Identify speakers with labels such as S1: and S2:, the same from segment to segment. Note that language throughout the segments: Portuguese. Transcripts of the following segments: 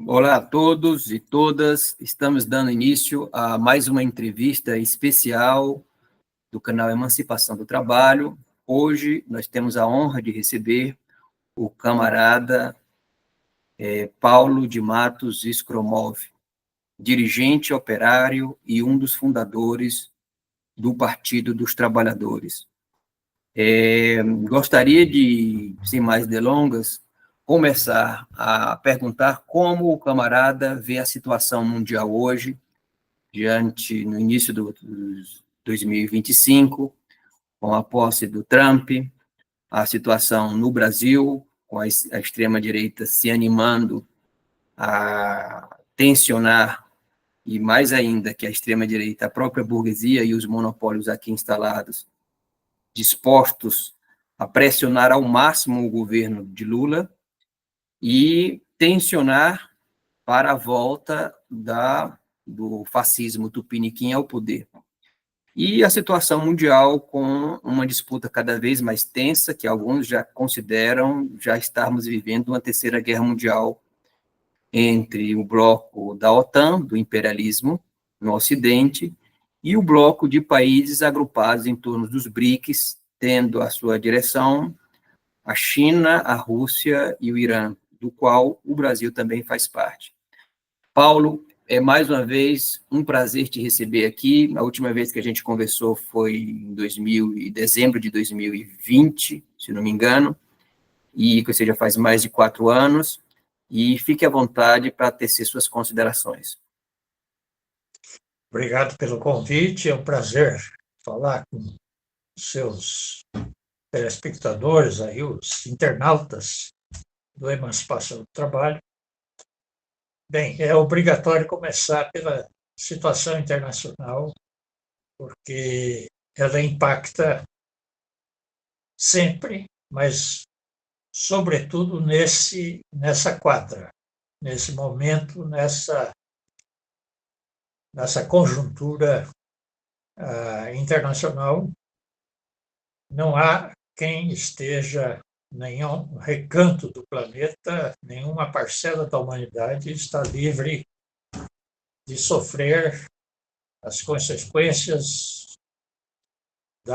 S1: Olá a todos e todas, estamos dando início a mais uma entrevista especial do canal Emancipação do Trabalho. Hoje nós temos a honra de receber o camarada Paulo de Matos Skromov, dirigente operário e um dos fundadores do Partido dos Trabalhadores. Gostaria de, sem mais delongas, começar a perguntar como o camarada vê a situação mundial hoje, no início do 2025, com a posse do Trump, a situação no Brasil, com a extrema-direita se animando a tensionar, e mais ainda que a extrema-direita, a própria burguesia e os monopólios aqui instalados, dispostos a pressionar ao máximo o governo de Lula e tensionar para a volta do fascismo tupiniquim ao poder. E a situação mundial com uma disputa cada vez mais tensa, que alguns já consideram já estarmos vivendo uma terceira guerra mundial entre o bloco da OTAN, do imperialismo no Ocidente, e o bloco de países agrupados em torno dos BRICS, tendo a sua direção a China, a Rússia e o Irã, do qual o Brasil também faz parte. Paulo, é mais uma vez um prazer te receber aqui. A última vez que a gente conversou foi em dezembro de 2020, se não me engano, e que você já faz mais de 4 anos, e fique à vontade para tecer suas considerações.
S2: Obrigado pelo convite, é um prazer falar com os seus telespectadores, aí, os internautas do Emancipação do Trabalho. Bem, é obrigatório começar pela situação internacional, porque ela impacta sempre, mas, sobretudo, nessa quadra, nesse momento, nessa conjuntura internacional. Não há quem esteja, nenhum recanto do planeta, nenhuma parcela da humanidade está livre de sofrer as consequências de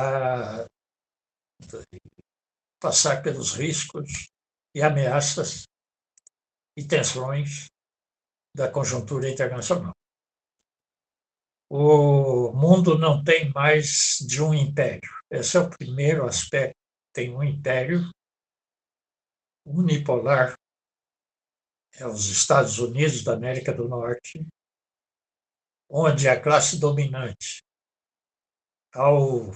S2: passar pelos riscos e ameaças e tensões da conjuntura internacional. O mundo não tem mais de um império. Esse é o primeiro aspecto. Tem um império unipolar, é os Estados Unidos da América do Norte, onde a classe dominante, ao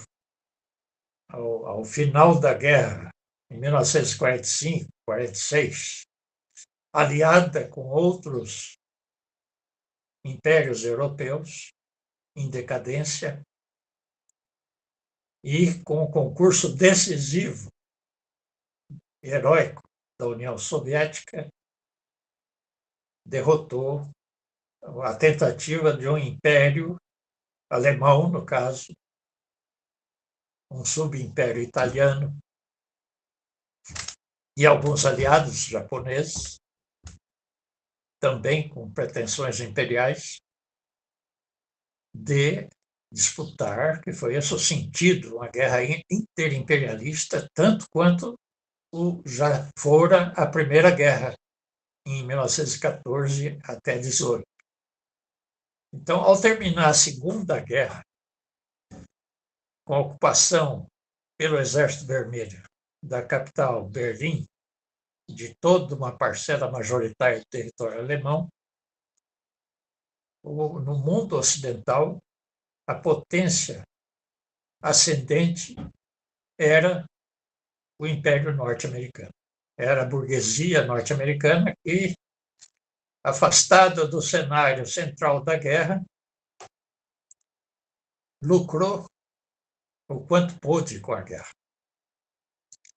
S2: final da guerra, em 1945, 46, aliada com outros impérios europeus em decadência e com o concurso decisivo, heróico, da União Soviética, derrotou a tentativa de um império alemão, no caso, um subimpério italiano e alguns aliados japoneses, também com pretensões imperiais, de disputar, que foi esse o sentido, uma guerra interimperialista, tanto quanto já fora a Primeira Guerra, em 1914 até 18. Então, ao terminar a Segunda Guerra, com a ocupação pelo Exército Vermelho da capital, Berlim, de toda uma parcela majoritária do território alemão, no mundo ocidental, a potência ascendente era o Império Norte-Americano. Era a burguesia norte-americana que, afastada do cenário central da guerra, lucrou o quanto pôde com a guerra.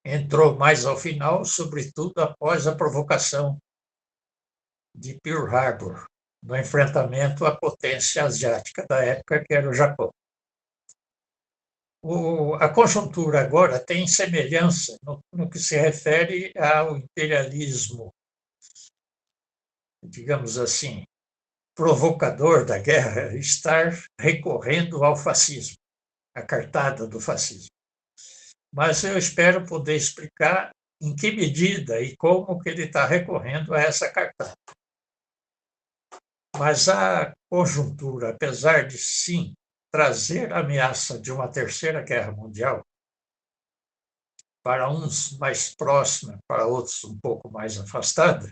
S2: Entrou mais ao final, sobretudo após a provocação de Pearl Harbor, no enfrentamento à potência asiática da época, que era o Japão. A conjuntura agora tem semelhança no que se refere ao imperialismo digamos assim, provocador da guerra estar recorrendo ao fascismo, a cartada do fascismo. Mas eu espero poder explicar em que medida e como que ele está recorrendo a essa cartada. Mas a conjuntura, apesar de, sim, trazer a ameaça de uma terceira guerra mundial, para uns mais próxima, para outros um pouco mais afastada,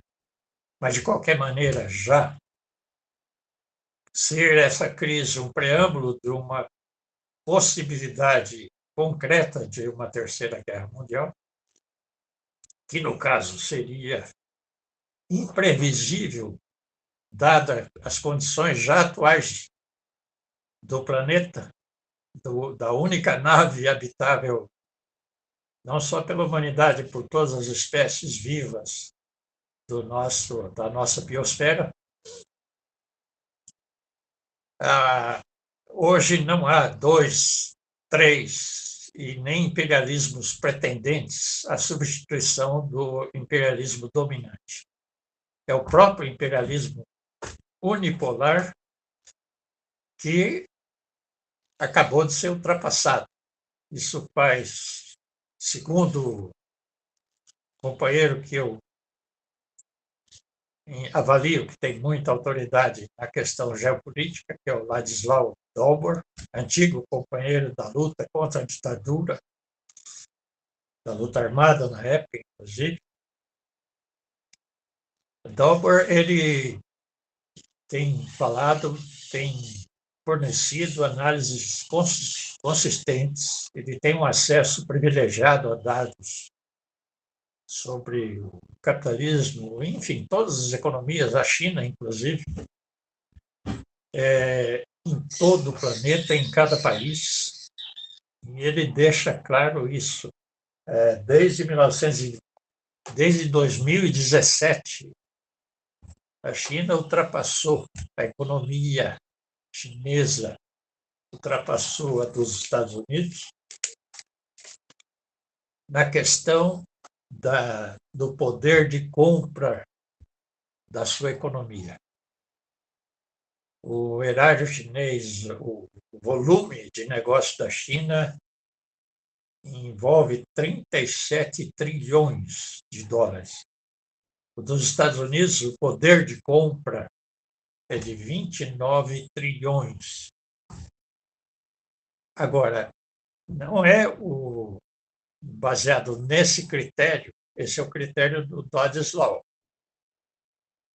S2: mas, de qualquer maneira, já ser essa crise um preâmbulo de uma possibilidade concreta de uma terceira guerra mundial, que, no caso, seria imprevisível, dadas as condições já atuais do planeta, da única nave habitável, não só pela humanidade, por todas as espécies vivas da nossa biosfera. Hoje não há dois, três e nem imperialismos pretendentes à substituição do imperialismo dominante. É o próprio imperialismo unipolar que acabou de ser ultrapassado. Isso faz, segundo o companheiro que eu avalio, que tem muita autoridade na questão geopolítica, que é o Ladislau Dolbor, antigo companheiro da luta contra a ditadura, da luta armada na época, inclusive. Dolbor, ele tem falado, tem fornecido análises consistentes, ele tem um acesso privilegiado a dados sobre o capitalismo, enfim, todas as economias, a China, inclusive, em todo o planeta, em cada país, e ele deixa claro isso. Desde 2017, a China ultrapassou a economia chinesa, ultrapassou a dos Estados Unidos na questão do poder de compra da sua economia. O erário chinês, o volume de negócio da China envolve 37 trilhões de dólares. O dos Estados Unidos, o poder de compra é de 29 trilhões. Agora, não é baseado nesse critério, esse é o critério do Dodds Law,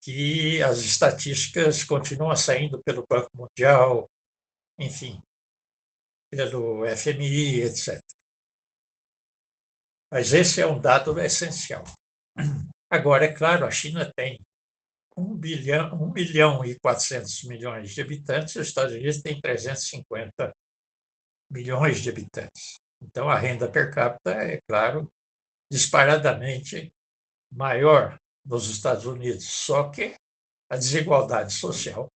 S2: que as estatísticas continuam saindo pelo Banco Mundial, enfim, pelo FMI, etc. Mas esse é um dado essencial. Agora, é claro, a China tem 1 milhão e 400 milhões de habitantes, os Estados Unidos têm 350 milhões de habitantes. Então, a renda per capita é, claro, disparadamente maior nos Estados Unidos, só que a desigualdade social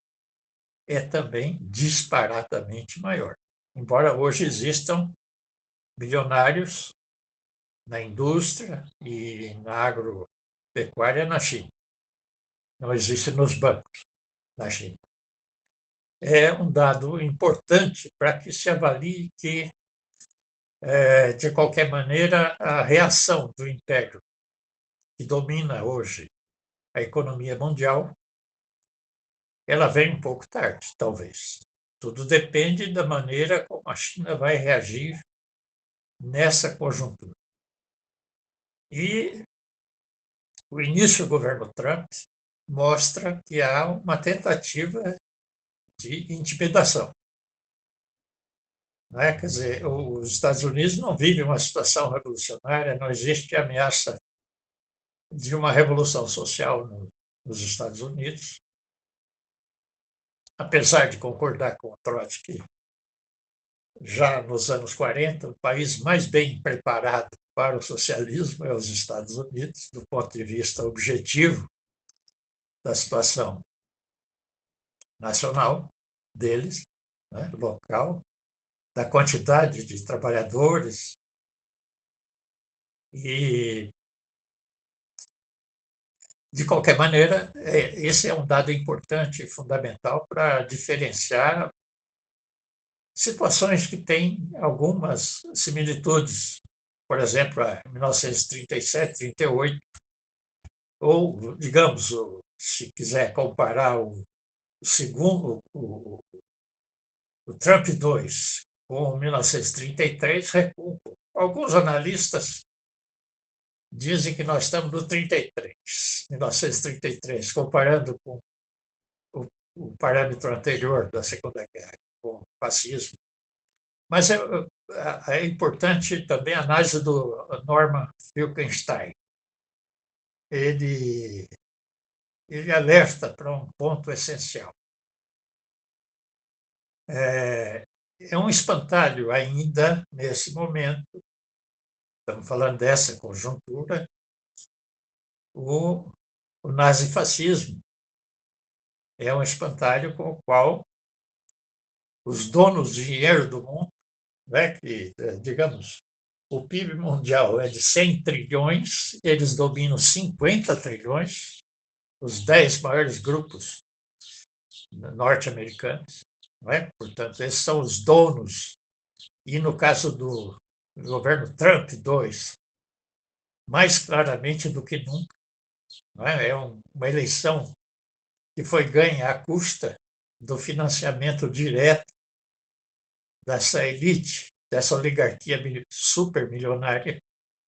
S2: é também disparadamente maior. Embora hoje existam bilionários na indústria e na agropecuária na China. Não existe nos bancos na China. É um dado importante para que se avalie que, de qualquer maneira, a reação do império que domina hoje a economia mundial, ela vem um pouco tarde, talvez. Tudo depende da maneira como a China vai reagir nessa conjuntura. E o início do governo Trump mostra que há uma tentativa de intimidação. Não é? Quer dizer, os Estados Unidos não vivem uma situação revolucionária, não existe ameaça de uma revolução social nos Estados Unidos. Apesar de concordar com o Trotsky, já nos anos 40, o país mais bem preparado para o socialismo é os Estados Unidos, do ponto de vista objetivo da situação nacional deles, né, local, da quantidade de trabalhadores e De qualquer maneira, esse é um dado importante e fundamental para diferenciar situações que têm algumas similitudes. Por exemplo, a 1937, 38, ou, digamos, se quiser comparar o segundo, o Trump 2 com 1933, alguns analistas dizem que nós estamos no 33, 1933, comparando com o parâmetro anterior da Segunda Guerra, com o fascismo. Mas é importante também a análise do Norman Finkelstein. Ele alerta para um ponto essencial. É um espantalho ainda, nesse momento, estamos falando dessa conjuntura, o nazifascismo. É um espantalho com o qual os donos de dinheiro do mundo, né, que, digamos, o PIB mundial é de 100 trilhões, eles dominam 50 trilhões, os 10 maiores grupos norte-americanos, não é? Portanto, esses são os donos. E no caso do governo Trump 2, mais claramente do que nunca, não é? É uma eleição que foi ganha à custa do financiamento direto dessa elite, dessa oligarquia supermilionária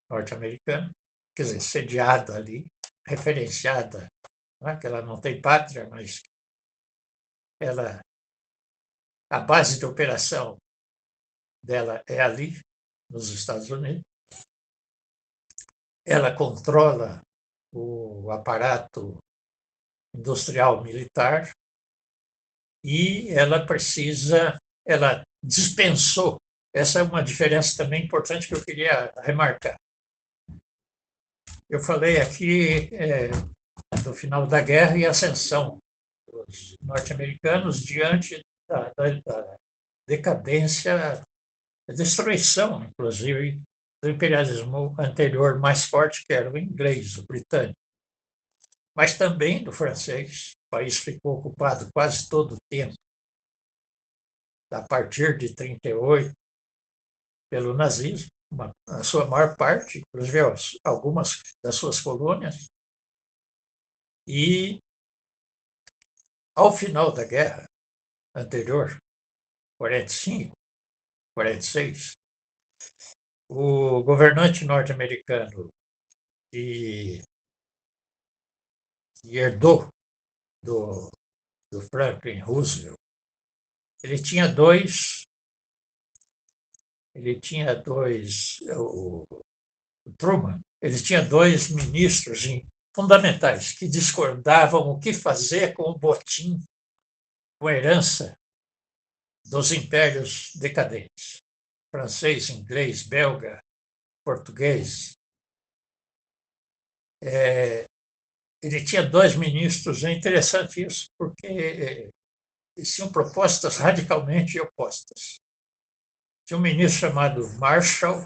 S2: norte-americana, quer dizer, sediada ali, referenciada, não é? Que ela não tem pátria, mas a base de operação dela é ali, nos Estados Unidos. Ela controla o aparato industrial militar e ela dispensou. Essa é uma diferença também importante que eu queria remarcar. Eu falei aqui do final da guerra e ascensão dos norte-americanos diante da decadência, da destruição, inclusive, do imperialismo anterior mais forte, que era o inglês, o britânico, mas também do francês. O país ficou ocupado quase todo o tempo, a partir de 1938, pelo nazismo, a sua maior parte, inclusive algumas das suas colônias. E, ao final da guerra anterior, 45, 46, o governante norte-americano que herdou do Franklin Roosevelt, ele tinha dois, o Truman, ele tinha dois ministros fundamentais que discordavam o que fazer com o botim, com a herança dos impérios decadentes, francês, inglês, belga, português. Ele tinha dois ministros, é interessante isso, porque eles tinham propostas radicalmente opostas. Tinha um ministro chamado Marshall,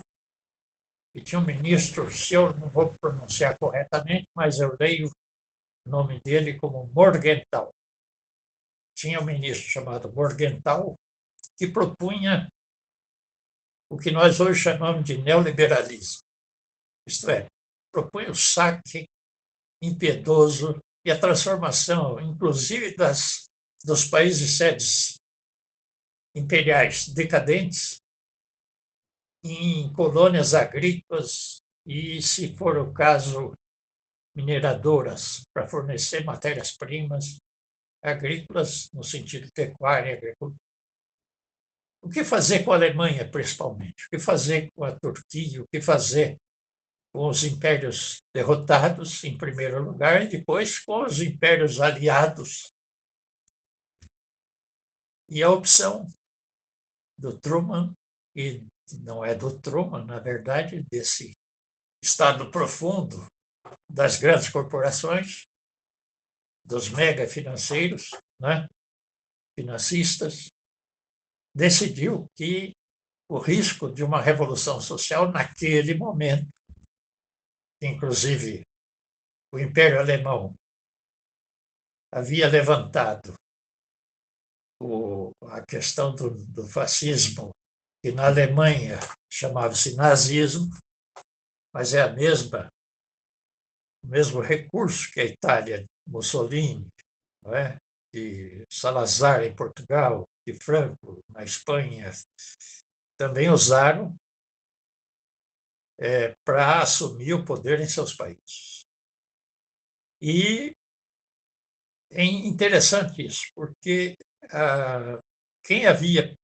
S2: e tinha um ministro, se eu não vou pronunciar corretamente, mas eu leio o nome dele como Morgenthau. Tinha um ministro chamado Morgenthau, que propunha o que nós hoje chamamos de neoliberalismo. Isto é, propunha o saque impiedoso e a transformação, inclusive dos países sedes imperiais decadentes, em colônias agrícolas e, se for o caso, mineradoras, para fornecer matérias-primas agrícolas, no sentido pecuária e agricultura. O que fazer com a Alemanha, principalmente? O que fazer com a Turquia? O que fazer com os impérios derrotados, em primeiro lugar, e depois com os impérios aliados? E a opção do Truman, e não é do Truman, na verdade, desse estado profundo das grandes corporações, dos mega financeiros, né, financistas, decidiu que o risco de uma revolução social naquele momento, inclusive o Império Alemão havia levantado a questão do fascismo, que na Alemanha chamava-se nazismo, mas é o mesmo recurso que a Itália, Mussolini, não é? De Salazar em Portugal, de Franco na Espanha, também usaram para assumir o poder em seus países. E é interessante isso, porque quem havia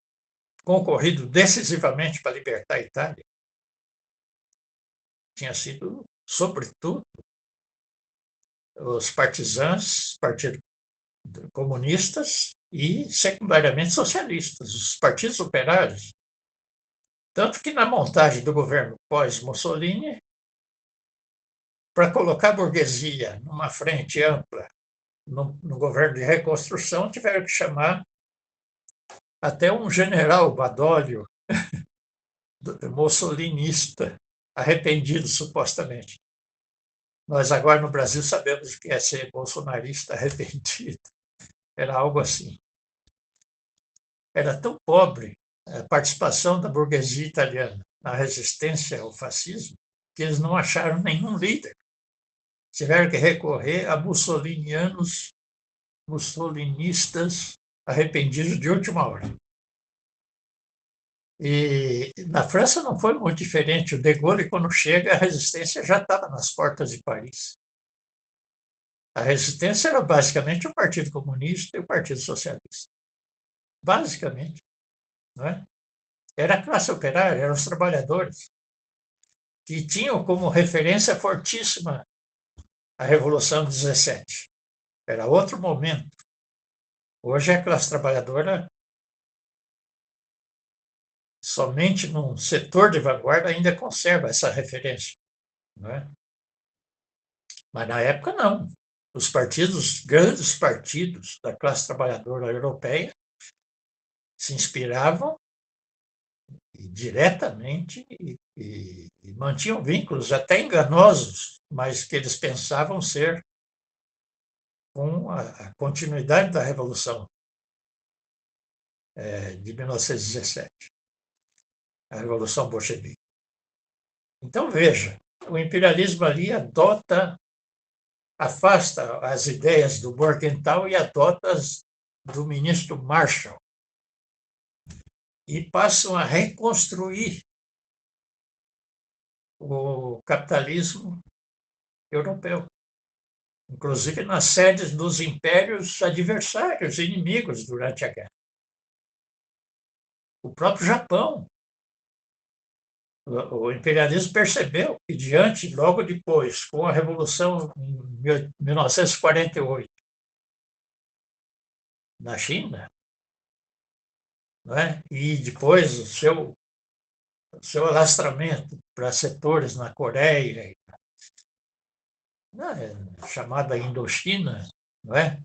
S2: concorrido decisivamente para libertar a Itália tinha sido, sobretudo, os partisans, partidos comunistas e, secundariamente, socialistas, os partidos operários. Tanto que, na montagem do governo pós-Mussolini, para colocar a burguesia numa frente ampla no governo de reconstrução, tiveram que chamar até um general Badoglio, mussolinista, arrependido, supostamente. Nós agora no Brasil sabemos o que é ser bolsonarista arrependido. Era algo assim. Era tão pobre a participação da burguesia italiana na resistência ao fascismo que eles não acharam nenhum líder. Tiveram que recorrer a mussolinistas arrependidos de última hora. E na França não foi muito diferente. O De Gaulle, quando chega, a resistência já estava nas portas de Paris. A resistência era basicamente o Partido Comunista e o Partido Socialista. Basicamente. Não é? Era a classe operária, eram os trabalhadores, que tinham como referência fortíssima a Revolução de 17. Era outro momento. Hoje a classe trabalhadora, somente num setor de vanguarda, ainda conserva essa referência. Não é? Mas na época, não. Os grandes partidos da classe trabalhadora europeia se inspiravam diretamente e mantinham vínculos até enganosos, mas que eles pensavam ser com a continuidade da Revolução de 1917, a Revolução Bolchevique. Então, veja, o imperialismo ali afasta as ideias do Morgenthau e adota as do ministro Marshall, e passam a reconstruir o capitalismo europeu, inclusive nas sedes dos impérios adversários, inimigos durante a guerra. O próprio Japão. O imperialismo percebeu que, logo depois, com a Revolução em 1948, na China, não é? E depois o seu alastramento para setores na Coreia, chamada Indochina, não é?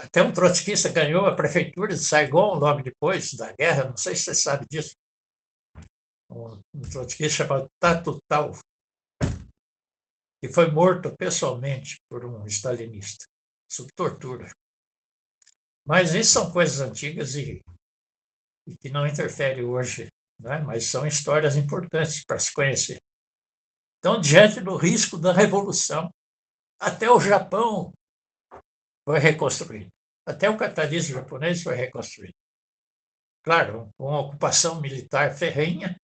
S2: Até um trotskista ganhou a prefeitura de Saigon logo depois da guerra, não sei se você sabe disso. Um trotskista chamado Tatu Tau, que foi morto pessoalmente por um stalinista, sob tortura. Mas isso são coisas antigas e que não interferem hoje, né? Mas são histórias importantes para se conhecer. Então, diante do risco da revolução, até o Japão foi reconstruído. Até o capitalismo japonês foi reconstruído. Claro, com uma ocupação militar ferrenha,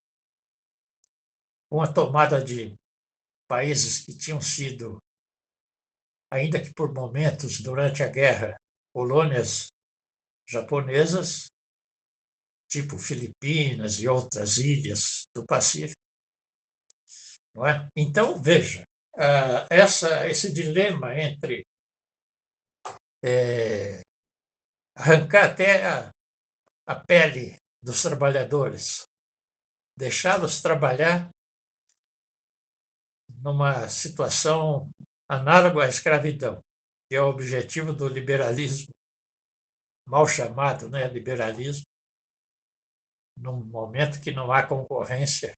S2: com a tomada de países que tinham sido, ainda que por momentos, durante a guerra, colônias japonesas, tipo Filipinas e outras ilhas do Pacífico. Não é? Então, veja, esse dilema entre arrancar até a pele dos trabalhadores, deixá-los trabalhar numa situação análoga à escravidão, que é o objetivo do liberalismo, mal chamado, né, liberalismo, num momento que não há concorrência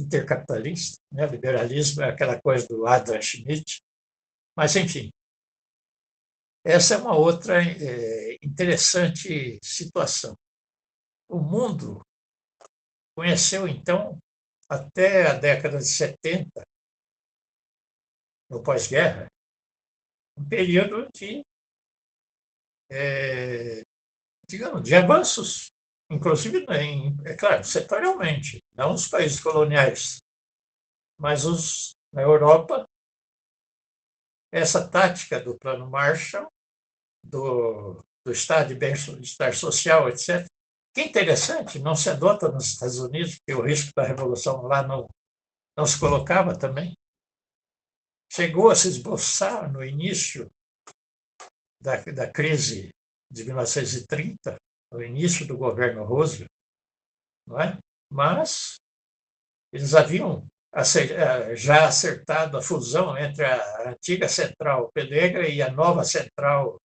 S2: intercapitalista, né? Liberalismo é aquela coisa do Adam Smith, mas, enfim, essa é uma outra interessante situação. O mundo conheceu, então, até a década de 70, no pós-guerra, um período digamos, de avanços, inclusive, é claro, setorialmente, não os países coloniais, mas na Europa, essa tática do Plano Marshall, do Estado de bem-estar social, etc., que é interessante, não se adota nos Estados Unidos, porque o risco da revolução lá não se colocava também. Chegou a se esboçar no início da crise de 1930, no início do governo Roosevelt, não é? Mas eles haviam já acertado a fusão entre a antiga central Penegra e a nova central,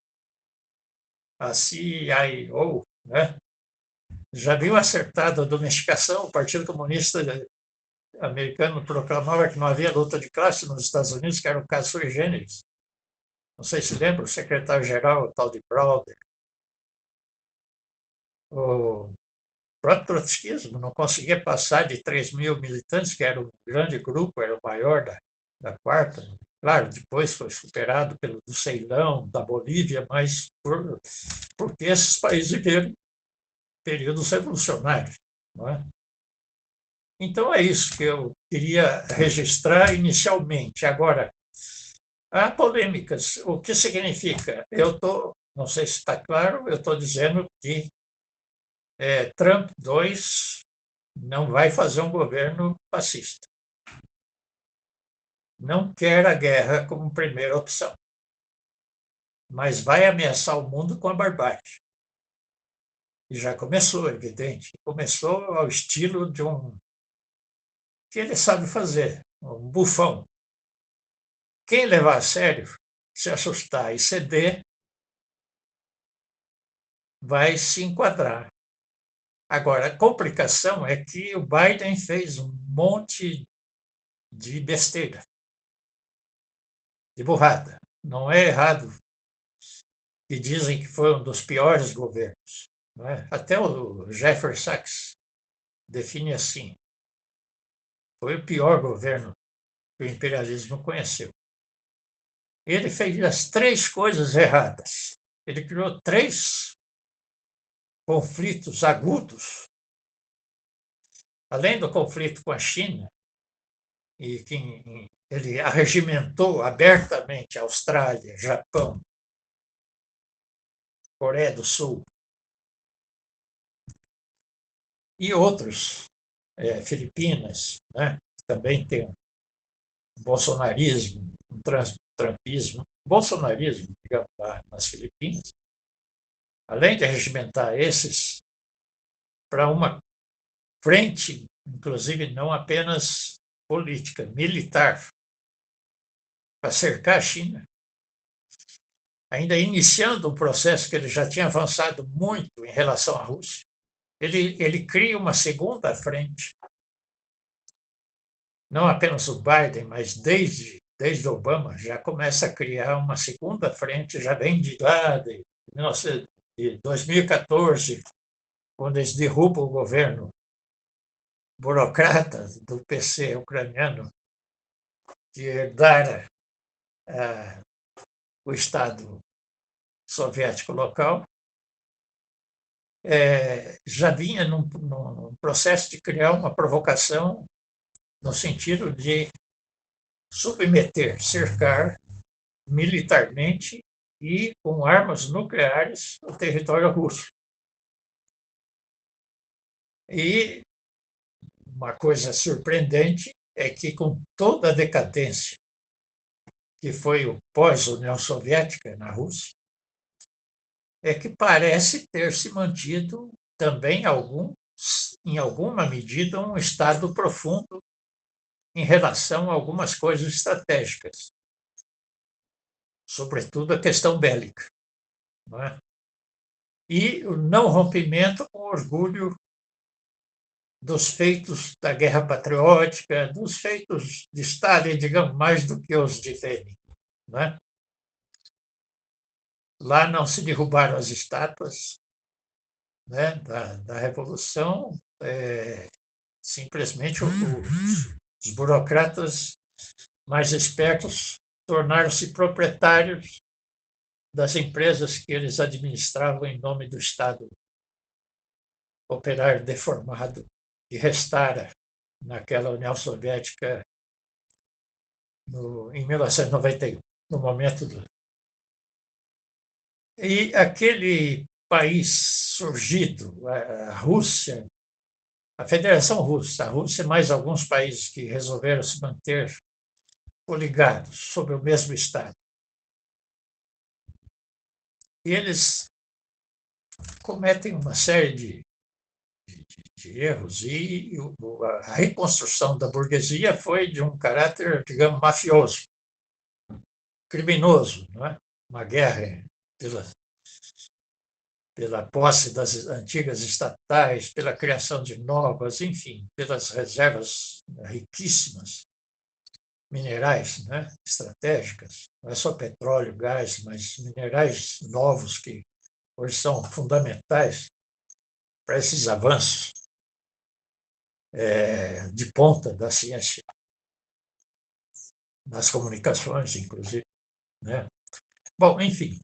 S2: a CIO, né? Já haviam acertado a domesticação. O Partido Comunista americano proclamava que não havia luta de classe nos Estados Unidos, que era um caso sui generis. Não sei se lembra, o secretário-geral, o tal de Browder. O próprio trotskismo não conseguia passar de 3.000 militantes, que era um grande grupo, era o maior da quarta. Claro, depois foi superado pelo do Ceilão, da Bolívia, mas porque esses países viveram períodos revolucionários, não é? Então, é isso que eu queria registrar inicialmente. Agora, há polêmicas. O que significa? Não sei se está claro, eu estou dizendo que Trump 2 não vai fazer um governo fascista. Não quer a guerra como primeira opção, mas vai ameaçar o mundo com a barbárie. E já começou, evidente. Começou ao estilo de um que ele sabe fazer, um bufão. Quem levar a sério, se assustar e ceder, vai se enquadrar. Agora, a complicação é que o Biden fez um monte de besteira, de burrada. Não é errado que dizem que foi um dos piores governos. Não é? Até o Jeffrey Sachs define assim: foi o pior governo que o imperialismo conheceu. Ele fez as três coisas erradas. Ele criou três conflitos agudos, além do conflito com a China, e que ele arregimentou abertamente a Austrália, Japão, Coreia do Sul e outros, Filipinas, né? Também tem um bolsonarismo, um trumpismo, bolsonarismo, digamos, lá nas Filipinas, além de arregimentar esses para uma frente, inclusive não apenas política, militar, para cercar a China, ainda iniciando um processo que ele já tinha avançado muito em relação à Rússia. Ele cria uma segunda frente, não apenas o Biden, mas desde Obama já começa a criar uma segunda frente, já vem de lá de 2014, quando eles derrubam o governo burocrata do PC ucraniano, que herdara o Estado soviético local, já vinha num processo de criar uma provocação no sentido de submeter, cercar militarmente e com armas nucleares o território russo. E uma coisa surpreendente é que, com toda a decadência que foi o pós-União Soviética na Rússia, é que parece ter se mantido também em alguma medida, um estado profundo em relação a algumas coisas estratégicas, sobretudo a questão bélica, não é? E o não rompimento com o orgulho dos feitos da Guerra Patriótica, dos feitos de Stalin, digamos, mais do que os de Lenin. Né? Lá não se derrubaram as estátuas, né, da Revolução, simplesmente os burocratas mais espertos tornaram-se proprietários das empresas que eles administravam em nome do Estado operário deformado que restara naquela União Soviética em 1991, no momento do... E aquele país surgido, a Rússia, a Federação Russa, a Rússia e mais alguns países que resolveram se manter coligados sob o mesmo Estado. E eles cometem uma série de erros, e a reconstrução da burguesia foi de um caráter, digamos, mafioso, criminoso, não é? Uma guerra pela posse das antigas estatais, pela criação de novas, enfim, pelas reservas riquíssimas minerais, né, estratégicas, não é só petróleo, gás, mas minerais novos que hoje são fundamentais para esses avanços de ponta da ciência, das comunicações, inclusive. Né? Bom, enfim,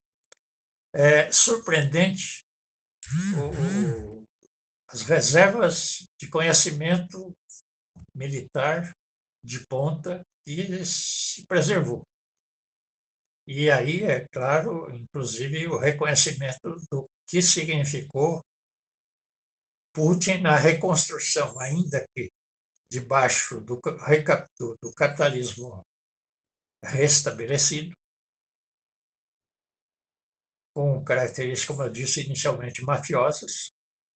S2: é surpreendente as reservas de conhecimento militar de ponta que se preservou. E aí, é claro, inclusive, o reconhecimento do que significou Putin na reconstrução, ainda que debaixo do capitalismo restabelecido, com características, como eu disse inicialmente, mafiosas,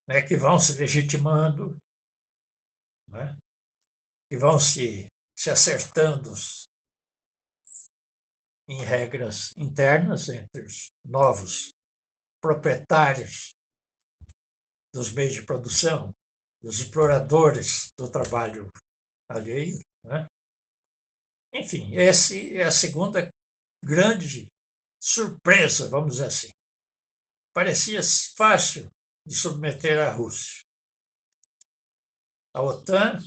S2: né, que vão se legitimando, né, que vão se acertando em regras internas entre os novos proprietários dos meios de produção, dos exploradores do trabalho alheio. Né? Enfim, essa é a segunda grande surpresa, vamos dizer assim. Parecia fácil de submeter a Rússia. A OTAN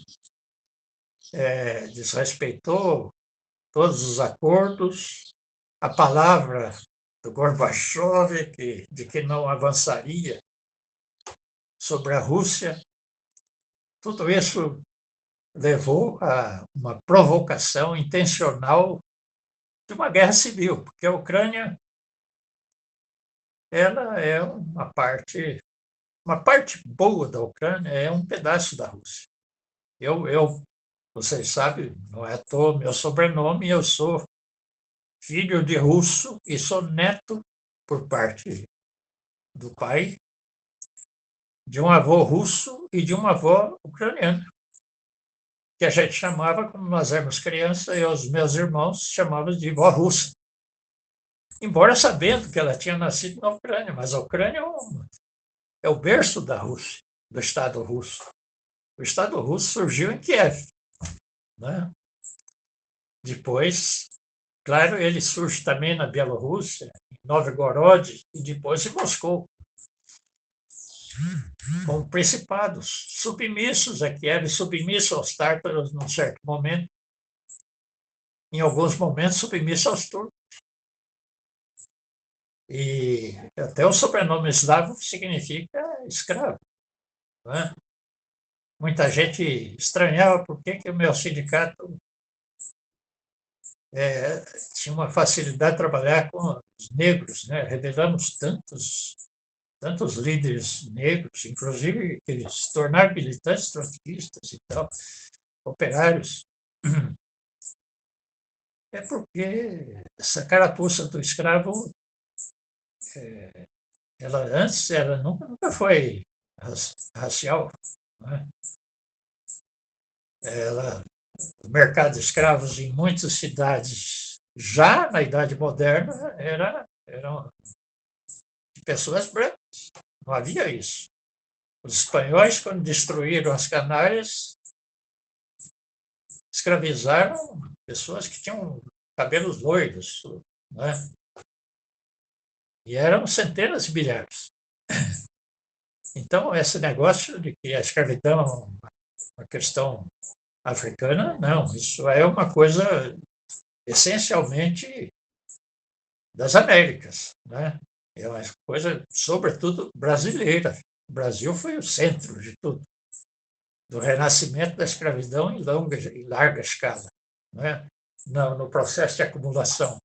S2: desrespeitou todos os acordos, a palavra do Gorbachev, de que não avançaria sobre a Rússia. Tudo isso levou a uma provocação intencional de uma guerra civil, porque a Ucrânia ela é uma parte boa da Ucrânia, é um pedaço da Rússia. Vocês sabem, não é à toa meu sobrenome, eu sou filho de russo e sou neto, por parte do pai, de um avô russo e de uma avó ucraniana, que a gente chamava, quando nós éramos crianças, e os meus irmãos chamavam de vó russa. Embora sabendo que ela tinha nascido na Ucrânia, mas a Ucrânia é o berço da Rússia, do Estado russo. O Estado russo surgiu em Kiev. Né? Depois, claro, ele surge também na Bielorrússia, em Novgorod e depois em Moscou, com principados submissos a Kiev, submissos aos tártaros num certo momento, em alguns momentos submissos aos turcos. E até o sobrenome eslavo significa escravo. Né? Muita gente estranhava por que o meu sindicato tinha uma facilidade de trabalhar com os negros. Né? Revelamos tantos líderes negros, inclusive que se tornaram militantes trotskistas e tal, operários. É porque essa carapuça do escravo, ela nunca foi racial. Né? O mercado de escravos em muitas cidades, já na Idade Moderna, eram de pessoas brancas. Não havia isso. Os espanhóis, quando destruíram as Canárias, escravizaram pessoas que tinham cabelos loiros, né? E eram centenas de milhares. Então, esse negócio de que a escravidão é uma questão africana, não. Isso é uma coisa essencialmente das Américas, né? É uma coisa, sobretudo, brasileira. O Brasil foi o centro de tudo, do renascimento da escravidão em larga escala, né? No processo de acumulação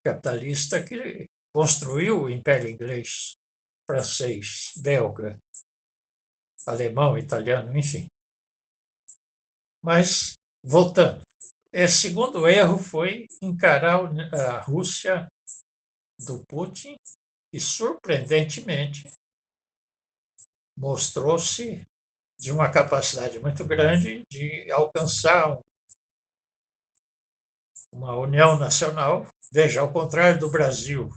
S2: capitalista que construiu o Império Inglês, francês, belga, alemão, italiano, enfim. Mas, voltando, esse segundo erro foi encarar a Rússia do Putin e, surpreendentemente, mostrou-se de uma capacidade muito grande de alcançar uma união nacional. Veja, ao contrário do Brasil,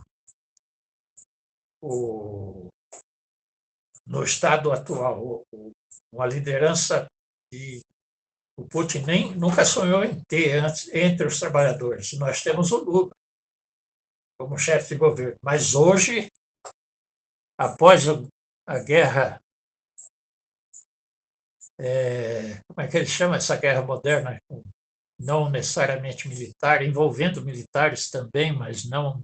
S2: no estado atual, uma liderança que o Putin nunca sonhou em ter entre os trabalhadores. Nós temos o Lula como chefe de governo, mas hoje, após a guerra, como é que ele chama essa guerra moderna? Não necessariamente militar, envolvendo militares também, mas não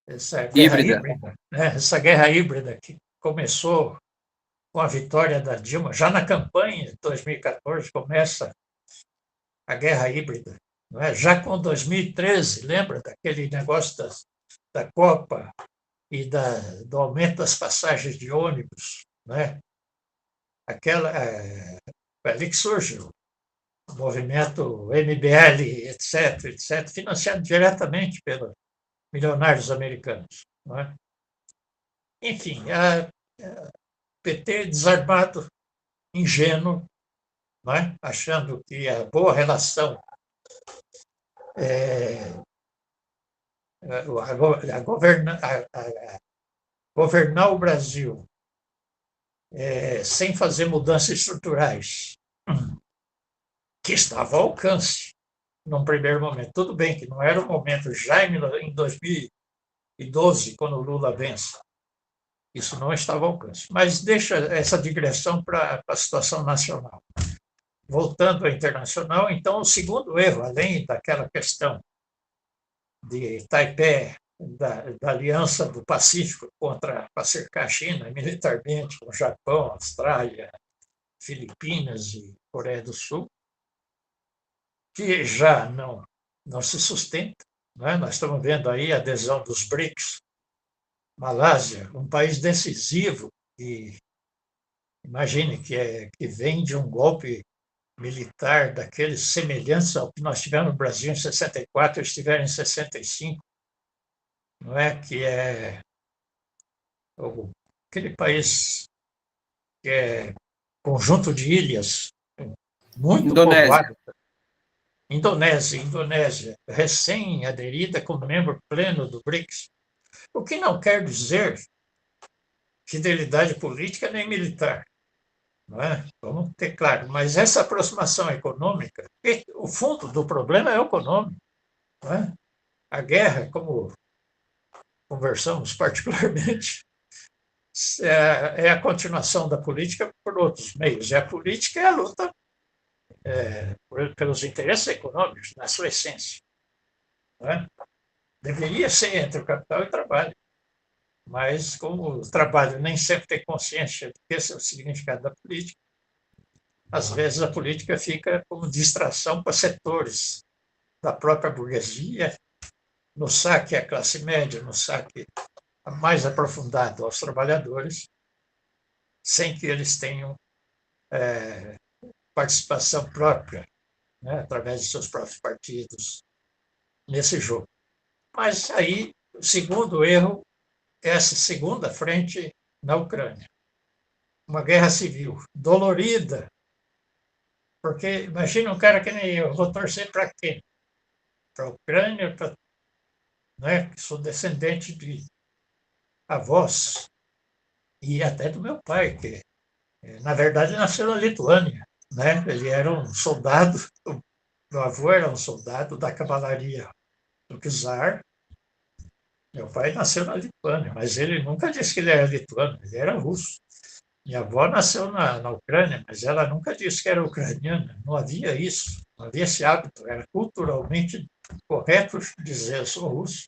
S2: essa guerra híbrida, né? Essa guerra híbrida que começou com a vitória da Dilma, já na campanha de 2014 começa a guerra híbrida, não é? Já com 2013, lembra daquele negócio da Copa e do aumento das passagens de ônibus, não é? Ali que surge o movimento MBL, etc., etc., financiado diretamente pelos milionários americanos, não é? Enfim, a PT desarmado, ingênuo, não é? Achando que a boa relação governar o Brasil sem fazer mudanças estruturais, que estava ao alcance num primeiro momento. Tudo bem que não era o momento já em 2012, quando o Lula vence. Isso não estava ao alcance. Mas deixa essa digressão para a situação nacional. Voltando à internacional, então, o segundo erro, além daquela questão de Taipei, da Aliança do Pacífico para cercar a China militarmente, com o Japão, Austrália, Filipinas e Coreia do Sul, que já não se sustenta. Né? Nós estamos vendo aí a adesão dos BRICS, Malásia, um país decisivo, e imagine que vem de um golpe militar daqueles semelhantes ao que nós tivemos no Brasil em 64, eles tiveram em 65, não é? Que é aquele país que é conjunto de ilhas muito povoado. Indonésia, recém-aderida como membro pleno do BRICS, o que não quer dizer fidelidade política nem militar, não é? Vamos ter claro, mas essa aproximação econômica, o fundo do problema é econômico, não é? A guerra, como conversamos particularmente, é a continuação da política por outros meios, e a política é a luta pelos interesses econômicos, na sua essência. Não é? Deveria ser entre o capital e o trabalho, mas como o trabalho nem sempre tem consciência do que esse é o significado da política, às vezes a política fica como distração para setores da própria burguesia, no saque à classe média, no saque mais aprofundado aos trabalhadores, sem que eles tenham participação própria, né, através de seus próprios partidos, nesse jogo. Mas aí, o segundo erro, essa segunda frente na Ucrânia. Uma guerra civil dolorida, porque imagina um cara que nem eu, vou torcer para quê? Para a Ucrânia, né, que sou descendente de avós, e até do meu pai, que Na verdade, nasceu na Lituânia, né? Ele era um soldado, meu avô era um soldado da cavalaria do czar. Meu pai nasceu na Lituânia, mas ele nunca disse que ele era lituano, ele era russo. Minha avó nasceu na Ucrânia, mas ela nunca disse que era ucraniana. Não havia isso, não havia esse hábito. Era culturalmente correto dizer eu sou russo.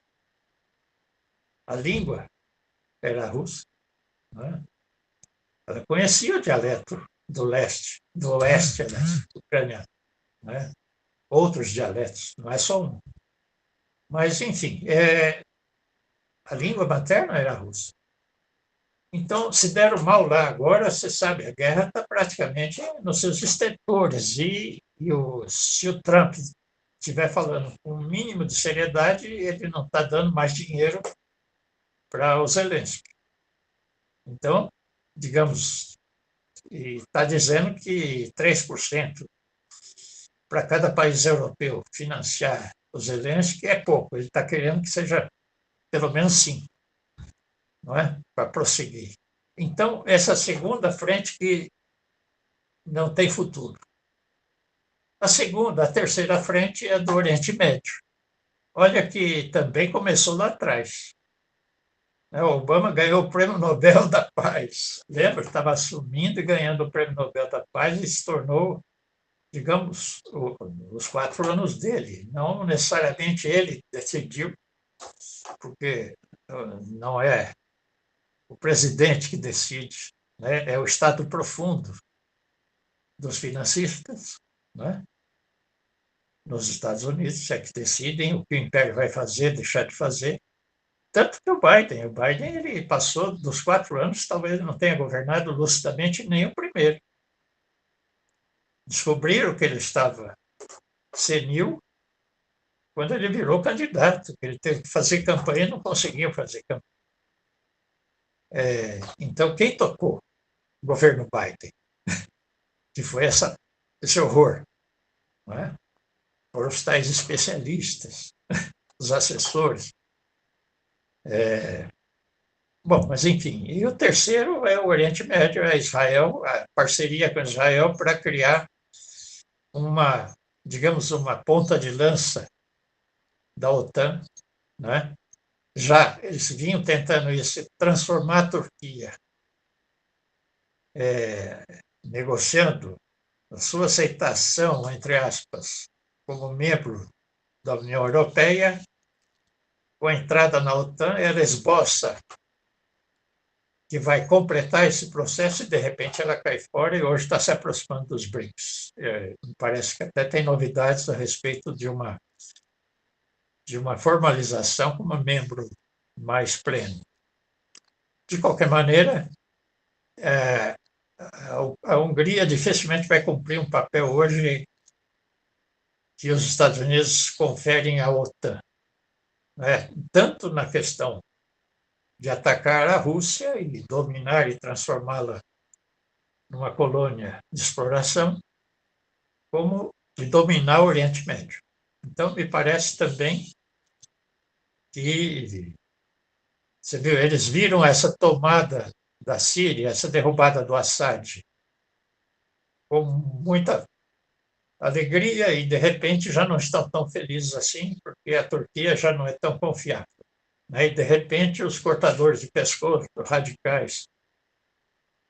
S2: A língua era russa. Né? Ela conhecia o dialeto do oeste, aliás, ucraniano. Né? Outros dialetos, não é só um. Mas, enfim, a língua materna era russa. Então, se deram mal lá agora, você sabe, a guerra está praticamente nos seus estertores. Se o Trump estiver falando com o mínimo de seriedade, ele não está dando mais dinheiro para o Zelensky. Então, digamos, está dizendo que 3% para cada país europeu financiar o Zelensky é pouco. Ele está querendo que seja pelo menos 5%, não é? Para prosseguir. Então, essa segunda frente que não tem futuro. A terceira frente é do Oriente Médio. Olha que também começou lá atrás. O Obama ganhou o Prêmio Nobel da Paz. Lembra? Estava assumindo e ganhando o Prêmio Nobel da Paz e se tornou, digamos, os 4 anos dele. Não necessariamente ele decidiu, porque não é o presidente que decide, né? É o estado profundo dos financistas, né? Nos Estados Unidos, é que decidem o que o império vai fazer, deixar de fazer. Tanto que o Biden ele passou dos 4 anos, talvez ele não tenha governado lucidamente nem o primeiro. Descobriram que ele estava senil quando ele virou candidato, que ele teve que fazer campanha e não conseguiu fazer campanha. Então, quem tocou o governo Biden? Que foi esse horror. Não é? Foram os tais especialistas, os assessores. Bom, mas enfim. E o terceiro é o Oriente Médio, é Israel, a parceria com Israel para criar digamos, uma ponta de lança da OTAN, né? Já eles vinham tentando isso, transformar a Turquia, negociando a sua aceitação, entre aspas, como membro da União Europeia, com a entrada na OTAN, ela esboça que vai completar esse processo e, de repente, ela cai fora e hoje está se aproximando dos BRICS. Parece que até tem novidades a respeito de uma formalização como membro mais pleno. De qualquer maneira, a Hungria dificilmente vai cumprir um papel hoje que os Estados Unidos conferem à OTAN, né? Tanto na questão de atacar a Rússia e dominar e transformá-la numa colônia de exploração, como de dominar o Oriente Médio. Então, me parece também que, você viu, eles viram essa tomada da Síria, essa derrubada do Assad, com muita alegria e, de repente, já não estão tão felizes assim, porque a Turquia já não é tão confiável. Né? E, de repente, os cortadores de pescoço, radicais,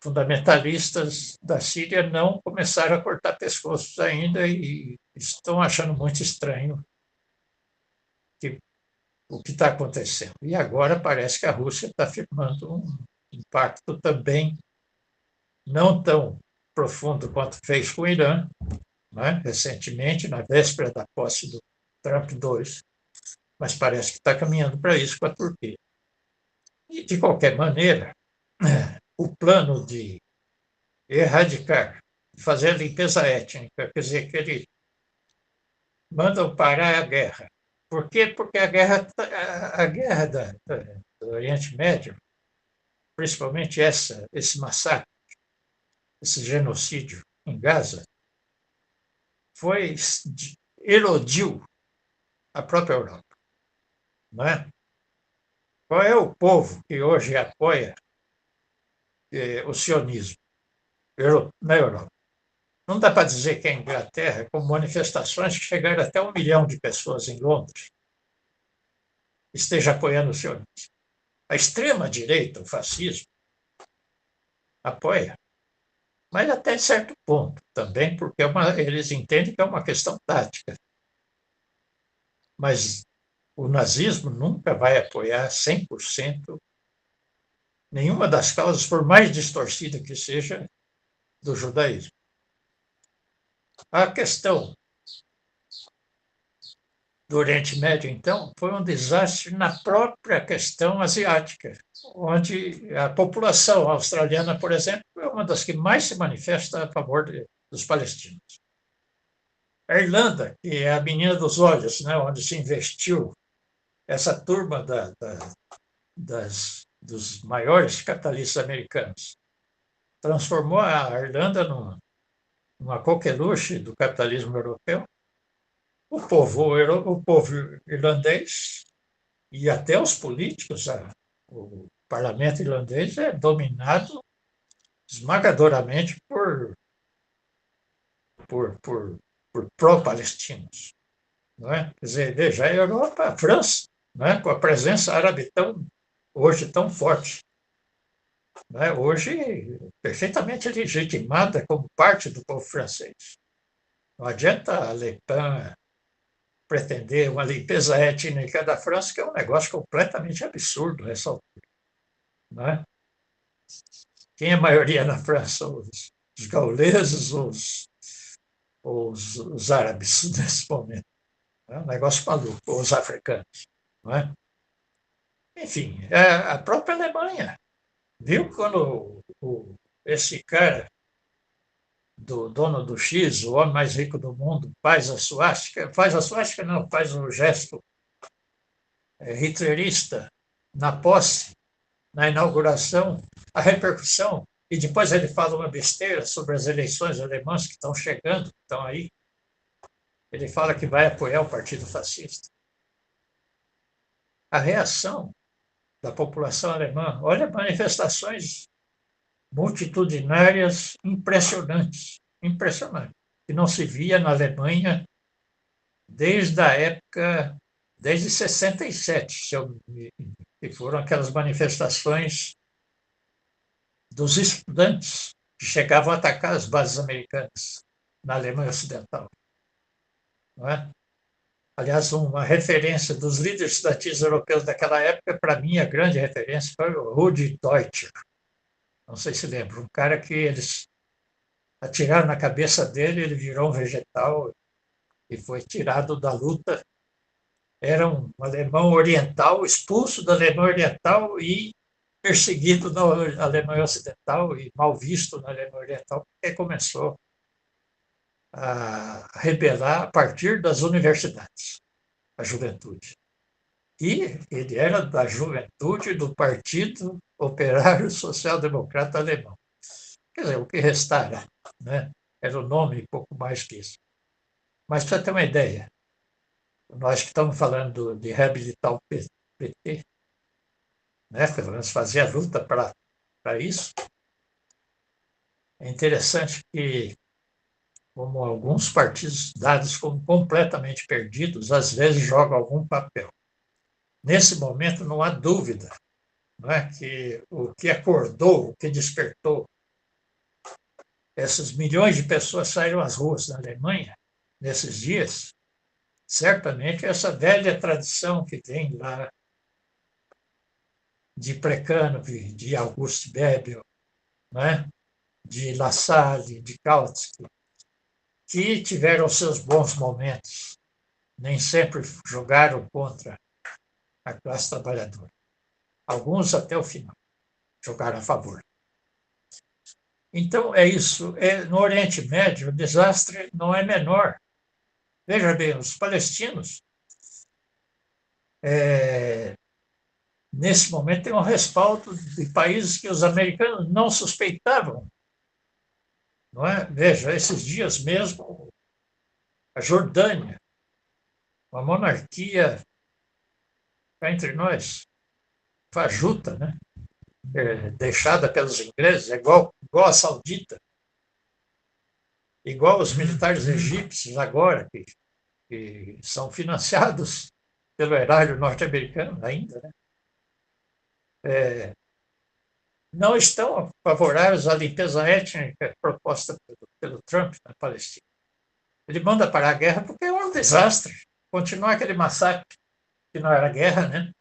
S2: fundamentalistas da Síria não começaram a cortar pescoços ainda e estão achando muito estranho o que está acontecendo. E agora parece que a Rússia está firmando um impacto também não tão profundo quanto fez com o Irã, né? Recentemente, na véspera da posse do Trump II, mas parece que está caminhando para isso com a Turquia. E, de qualquer maneira, o plano de erradicar, de fazer a limpeza étnica, quer dizer, que ele mandam parar a guerra. Por quê? Porque a guerra do Oriente Médio, principalmente esse massacre, esse genocídio em Gaza, erodiu a própria Europa. Não é? Qual é o povo que hoje apoia o sionismo? na Europa. Não dá para dizer que a Inglaterra, com manifestações que chegaram até 1 milhão de pessoas em Londres, esteja apoiando o sionismo. A extrema-direita, o fascismo, apoia, mas até certo ponto também, porque eles entendem que é uma questão tática. Mas o nazismo nunca vai apoiar 100% nenhuma das causas, por mais distorcida que seja, do judaísmo. A questão do Oriente Médio, então, foi um desastre na própria questão asiática, onde a população australiana, por exemplo, é uma das que mais se manifesta a favor dos palestinos. A Irlanda, que é a menina dos olhos, né, onde se investiu essa turma dos maiores capitalistas americanos, transformou a Irlanda numa coqueluche do capitalismo europeu. O povo irlandês e até os políticos, o parlamento irlandês é dominado esmagadoramente por pró-palestinos. Não é? Quer dizer, veja, a Europa, a França, não é? Com a presença árabe hoje tão forte, não é? Hoje perfeitamente legitimada como parte do povo francês. Não adianta a Le Pen pretender uma limpeza étnica da França, que é um negócio completamente absurdo nessa altura. Não é? Quem é a maioria na França? Os gauleses, os árabes, nesse momento. É um negócio maluco, os africanos. Não é? Enfim, a própria Alemanha viu quando esse cara, do dono do X, o homem mais rico do mundo, faz a suástica não, faz o gesto hitlerista na posse, na inauguração, a repercussão, e depois ele fala uma besteira sobre as eleições alemãs que estão chegando, que estão aí. Ele fala que vai apoiar o Partido Fascista. A reação da população alemã, olha, manifestações multitudinárias impressionantes, que não se via na Alemanha desde a época, desde 67, que foram aquelas manifestações dos estudantes que chegavam a atacar as bases americanas na Alemanha Ocidental. Não é? Aliás, uma referência dos líderes estudantis europeus daquela época, para mim, a grande referência foi o Rudi Deutscher. Não sei se lembra, um cara que eles atiraram na cabeça dele, ele virou um vegetal e foi tirado da luta. Era um alemão oriental, expulso da Alemanha Oriental e perseguido na Alemanha Ocidental e mal visto na Alemanha Oriental, porque começou a rebelar a partir das universidades, a juventude. E ele era da juventude do Partido Operário Social Democrata Alemão. Quer dizer, o que restara, né? Era o nome e pouco mais que isso. Mas para ter uma ideia, nós que estamos falando de reabilitar o PT, né? Pelo menos fazer a luta para isso, é interessante que, como alguns partidos dados como completamente perdidos, às vezes jogam algum papel. Nesse momento, não há dúvida, não é, que o que acordou, o que despertou essas milhões de pessoas saíram às ruas na Alemanha nesses dias, certamente essa velha tradição que tem lá de Plekhanov, de August Bebel, né, de La Salle, de Kautsky, que tiveram seus bons momentos, nem sempre jogaram contra a classe trabalhadora. Alguns até o final jogaram a favor. Então, é isso. No Oriente Médio, o desastre não é menor. Veja bem, os palestinos, nesse momento, têm um respaldo de países que os americanos não suspeitavam. Não é? Veja, esses dias mesmo, a Jordânia, uma monarquia, cá entre nós, fajuta, né? Deixada pelos ingleses, igual a saudita, igual os militares egípcios agora, que são financiados pelo erário norte-americano ainda, né? Não estão favoráveis à limpeza étnica proposta pelo Trump na Palestina. Ele manda parar a guerra porque é um desastre. Continuar aquele massacre que não era guerra, né?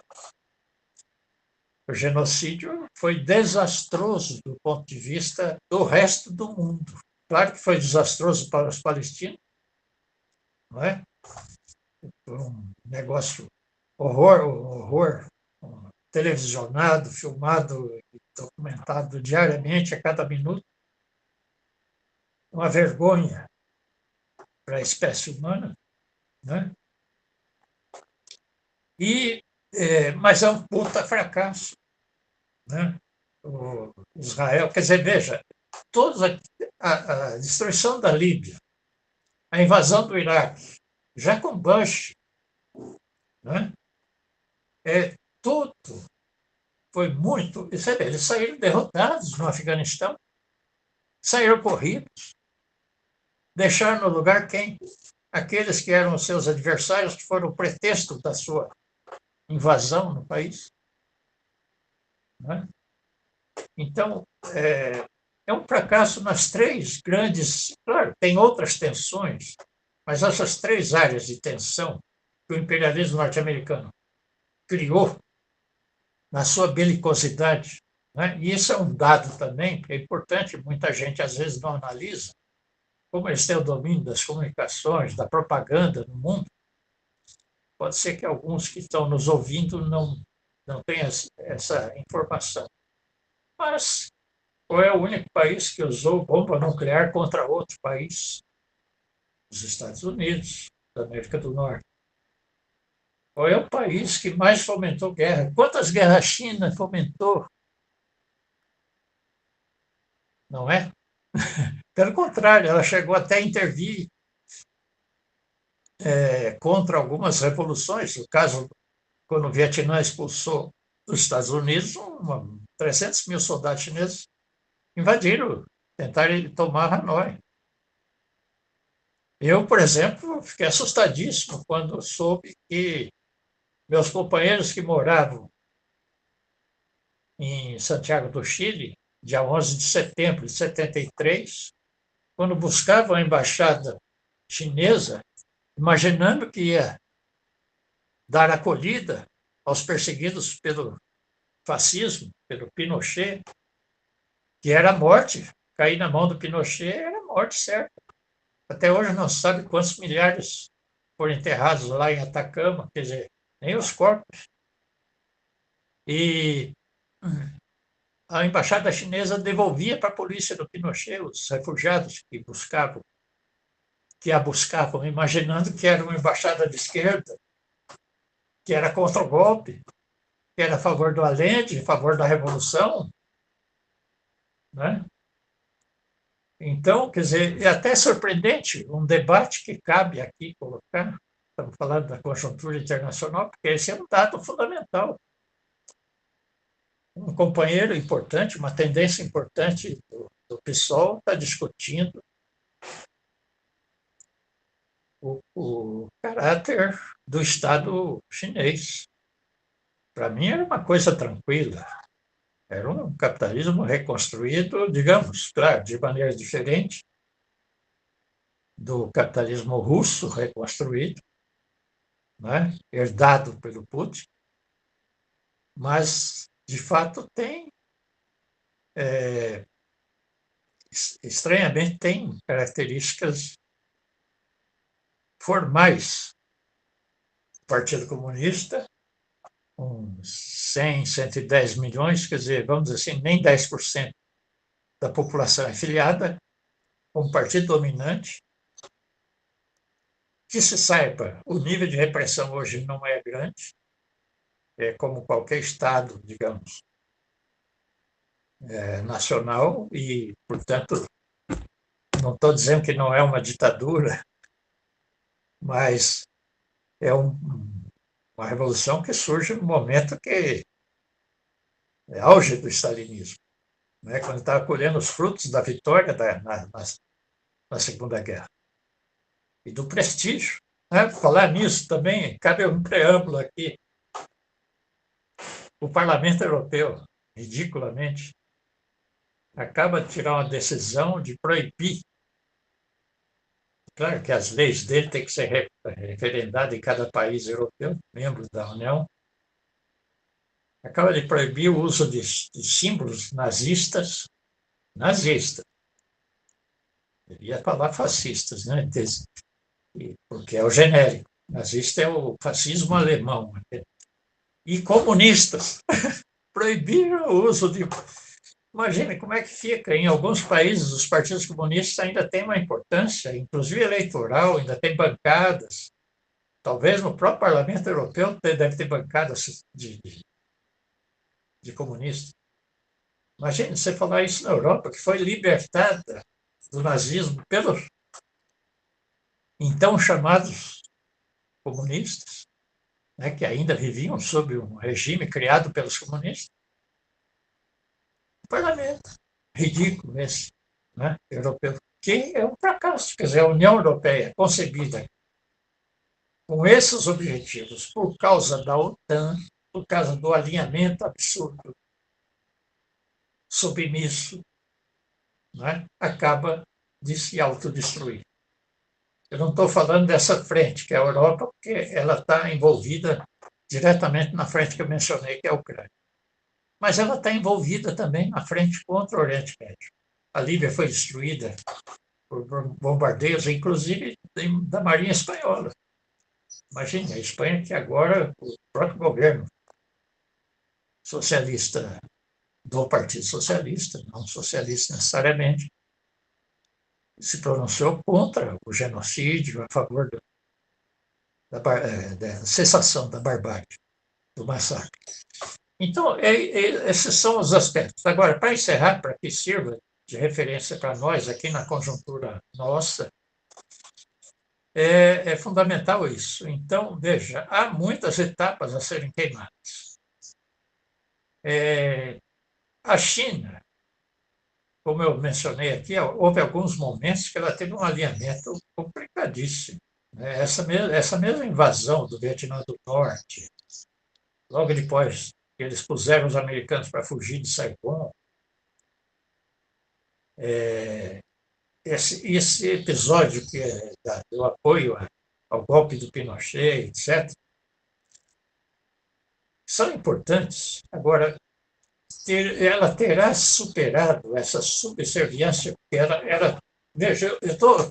S2: O genocídio foi desastroso do ponto de vista do resto do mundo. Claro que foi desastroso para os palestinos, não é? Foi um negócio horror, televisionado, filmado, documentado diariamente, a cada minuto. Uma vergonha para a espécie humana, né? Mas é um puta fracasso, né? O Israel, quer dizer, veja, a destruição da Líbia, a invasão do Iraque, já com Bush, né? Tudo foi muito. Eles saíram derrotados no Afeganistão, saíram corridos, deixaram no lugar quem? Aqueles que eram os seus adversários, que foram o pretexto da sua invasão no país. Né? Então, é um fracasso nas três grandes. Claro, tem outras tensões, mas essas três áreas de tensão que o imperialismo norte-americano criou na sua belicosidade, né? E isso é um dado também, que é importante, muita gente às vezes não analisa, como eles têm o domínio das comunicações, da propaganda no mundo. Pode ser que alguns que estão nos ouvindo não tenham essa informação. Mas qual é o único país que usou bomba nuclear contra outro país? Os Estados Unidos, da América do Norte. Qual é o país que mais fomentou guerra? Quantas guerras a China fomentou? Não é? Pelo contrário, ela chegou até a intervir contra algumas revoluções. No caso, quando o Vietnã expulsou dos Estados Unidos, 300 mil soldados chineses invadiram, tentaram tomar Hanoi. Eu, por exemplo, fiquei assustadíssimo quando soube que meus companheiros que moravam em Santiago do Chile, dia 11 de setembro de 73, quando buscavam a embaixada chinesa, imaginando que ia dar acolhida aos perseguidos pelo fascismo, pelo Pinochet, que era a morte. Cair na mão do Pinochet era a morte certa. Até hoje não se sabe quantos milhares foram enterrados lá em Atacama, quer dizer, nem os corpos. E a embaixada chinesa devolvia para a polícia do Pinochet os refugiados que a buscavam, imaginando que era uma embaixada de esquerda, que era contra o golpe, que era a favor do Allende, a favor da Revolução. Né? Então, quer dizer, é até surpreendente um debate que cabe aqui colocar, estamos falando da conjuntura internacional, porque esse é um dado fundamental. Um companheiro importante, uma tendência importante do PSOL está discutindo o caráter do Estado chinês. Para mim era uma coisa tranquila. Era um capitalismo reconstruído, digamos, claro, de maneira diferente do capitalismo russo reconstruído, né, herdado pelo Putin, mas, de fato, estranhamente, tem características formais. O Partido Comunista, uns 100, 110 milhões, quer dizer, vamos dizer assim, nem 10% da população é filiada, um partido dominante. Que se saiba, o nível de repressão hoje não é grande, é como qualquer Estado, digamos, nacional, e, portanto, não estou dizendo que não é uma ditadura, mas é uma revolução que surge no momento que é auge do stalinismo, né? Quando estava colhendo os frutos da vitória na Segunda Guerra. E do prestígio. Né? Falar nisso também, cabe um preâmbulo aqui. O Parlamento Europeu, ridiculamente, acaba de tirar uma decisão de proibir. Claro que as leis dele têm que ser referendadas em cada país europeu, membro da União. Acaba de proibir o uso de símbolos nazistas. Eu ia falar fascistas, né? Porque é o genérico. Nazista é o fascismo alemão. E comunistas. Proibiram o uso de. Imagine como é que fica. Em alguns países, os partidos comunistas ainda têm uma importância, inclusive eleitoral, ainda tem bancadas. Talvez no próprio Parlamento Europeu deve ter bancadas de comunistas. Imagine você falar isso na Europa, que foi libertada do nazismo pelos então chamados comunistas, né, que ainda viviam sob um regime criado pelos comunistas. O parlamento, ridículo esse, né, europeu, que é um fracasso. Quer dizer, a União Europeia, concebida com esses objetivos, por causa da OTAN, por causa do alinhamento absurdo, submisso, né, acaba de se autodestruir. Eu não estou falando dessa frente, que é a Europa, porque ela está envolvida diretamente na frente que eu mencionei, que é a Ucrânia. Mas ela está envolvida também na frente contra o Oriente Médio. A Líbia foi destruída por bombardeios, inclusive da Marinha Espanhola. Imagine, a Espanha, que agora o próprio governo socialista do Partido Socialista, não socialista necessariamente, se pronunciou contra o genocídio, a favor da cessação da barbárie, do massacre. Então, esses são os aspectos. Agora, para encerrar, para que sirva de referência para nós, aqui na conjuntura nossa, é fundamental isso. Então, veja, há muitas etapas a serem queimadas. A China, como eu mencionei aqui, houve alguns momentos que ela teve um alinhamento complicadíssimo. Essa mesma invasão do Vietnã do Norte, logo depois que eles puseram os americanos para fugir de Saigon, esse episódio que é do apoio ao golpe do Pinochet, etc., são importantes. Agora, ela terá superado essa subserviência, porque ela veja,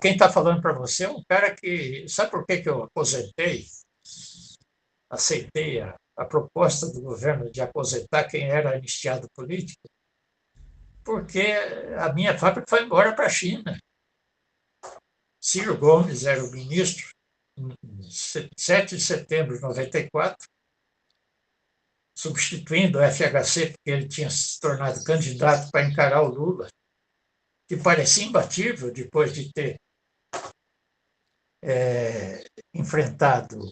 S2: quem está falando para você é um cara que. Sabe por que eu aposentei? Aceitei a proposta do governo de aposentar quem era anistiado político, porque a minha fábrica foi embora para a China. Ciro Gomes era o ministro, em 7 de setembro de 94, substituindo o FHC, porque ele tinha se tornado candidato para encarar o Lula, que parecia imbatível depois de ter enfrentado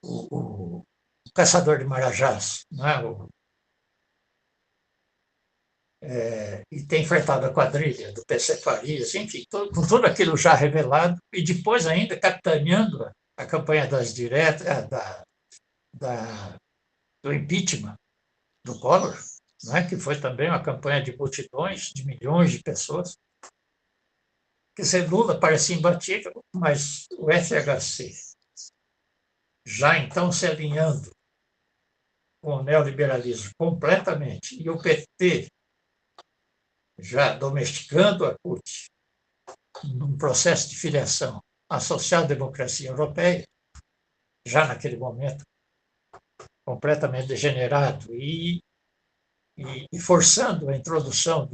S2: o caçador de Marajás, né? E ter enfrentado a quadrilha do PC Farias, enfim, com tudo aquilo já revelado, e depois ainda capitaneando a campanha das diretas, do impeachment do Collor, né? Que foi também uma campanha de multidões, de milhões de pessoas. Quer dizer, Lula parecia imbatível, mas o FHC, já então se alinhando com o neoliberalismo completamente, e o PT já domesticando a CUT, num processo de filiação à social-democracia europeia, já naquele momento completamente degenerado, e forçando a introdução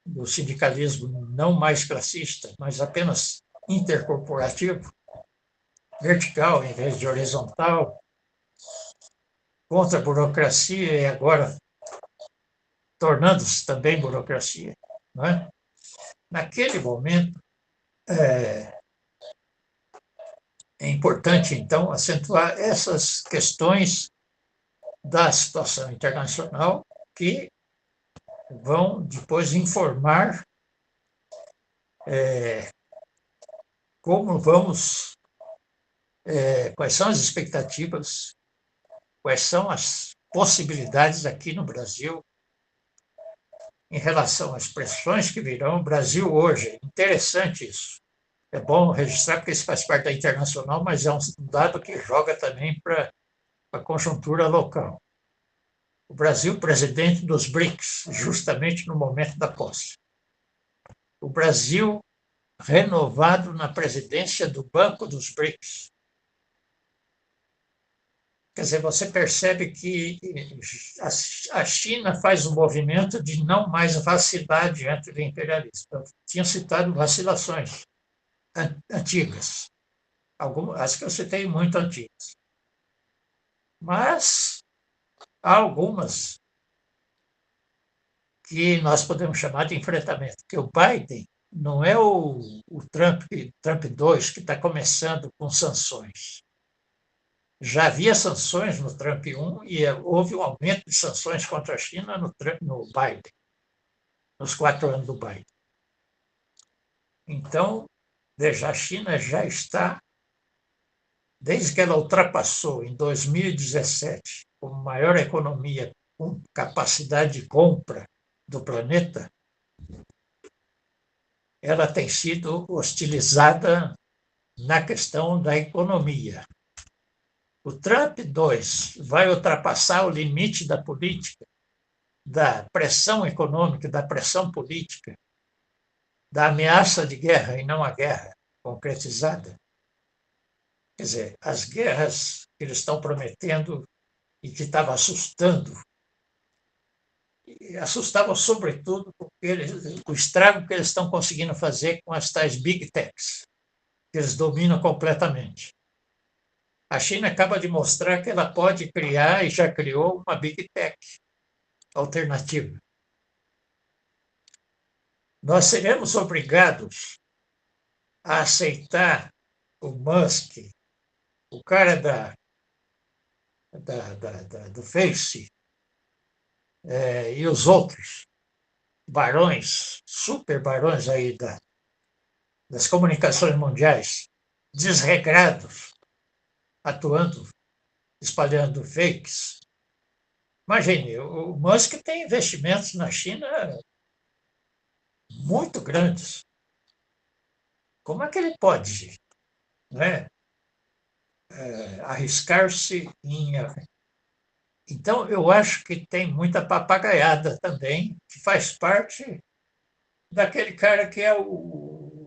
S2: do sindicalismo não mais classista, mas apenas intercorporativo, vertical em vez de horizontal, contra a burocracia e agora tornando-se também burocracia. Não é? Naquele momento, é importante, então, acentuar essas questões da situação internacional que vão depois informar como vamos, quais são as expectativas, quais são as possibilidades aqui no Brasil em relação às pressões que virão. O Brasil hoje, interessante isso. É bom registrar porque isso faz parte da internacional, mas é um dado que joga também para a conjuntura local. O Brasil, presidente dos BRICS, justamente no momento da posse. O Brasil, renovado na presidência do Banco dos BRICS. Quer dizer, você percebe que a China faz um movimento de não mais vacilar diante do imperialismo. Eu tinha citado vacilações antigas, algumas, as que eu citei muito antigas. Mas há algumas que nós podemos chamar de enfrentamento, porque o Biden não é o Trump 2 que está começando com sanções. Já havia sanções no Trump 1 e houve um aumento de sanções contra a China no Biden, nos 4 anos do Biden. Então, veja, a China já está, desde que ela ultrapassou em 2017 como maior economia com capacidade de compra do planeta, ela tem sido hostilizada na questão da economia. O Trump 2 vai ultrapassar o limite da política, da pressão econômica, da pressão política, da ameaça de guerra e não a guerra concretizada. Quer dizer, as guerras que eles estão prometendo e que estavam assustando, e assustavam sobretudo porque o estrago que eles estão conseguindo fazer com as tais big techs, que eles dominam completamente. A China acaba de mostrar que ela pode criar, e já criou, uma big tech alternativa. Nós seremos obrigados a aceitar o Musk, o cara do Face, e os outros barões, super barões aí das comunicações mundiais, desregrados, atuando, espalhando fakes. Imagine, o Musk tem investimentos na China muito grandes. Como é que ele pode, né, arriscar-se em... Então, eu acho que tem muita papagaiada também, que faz parte daquele cara que é o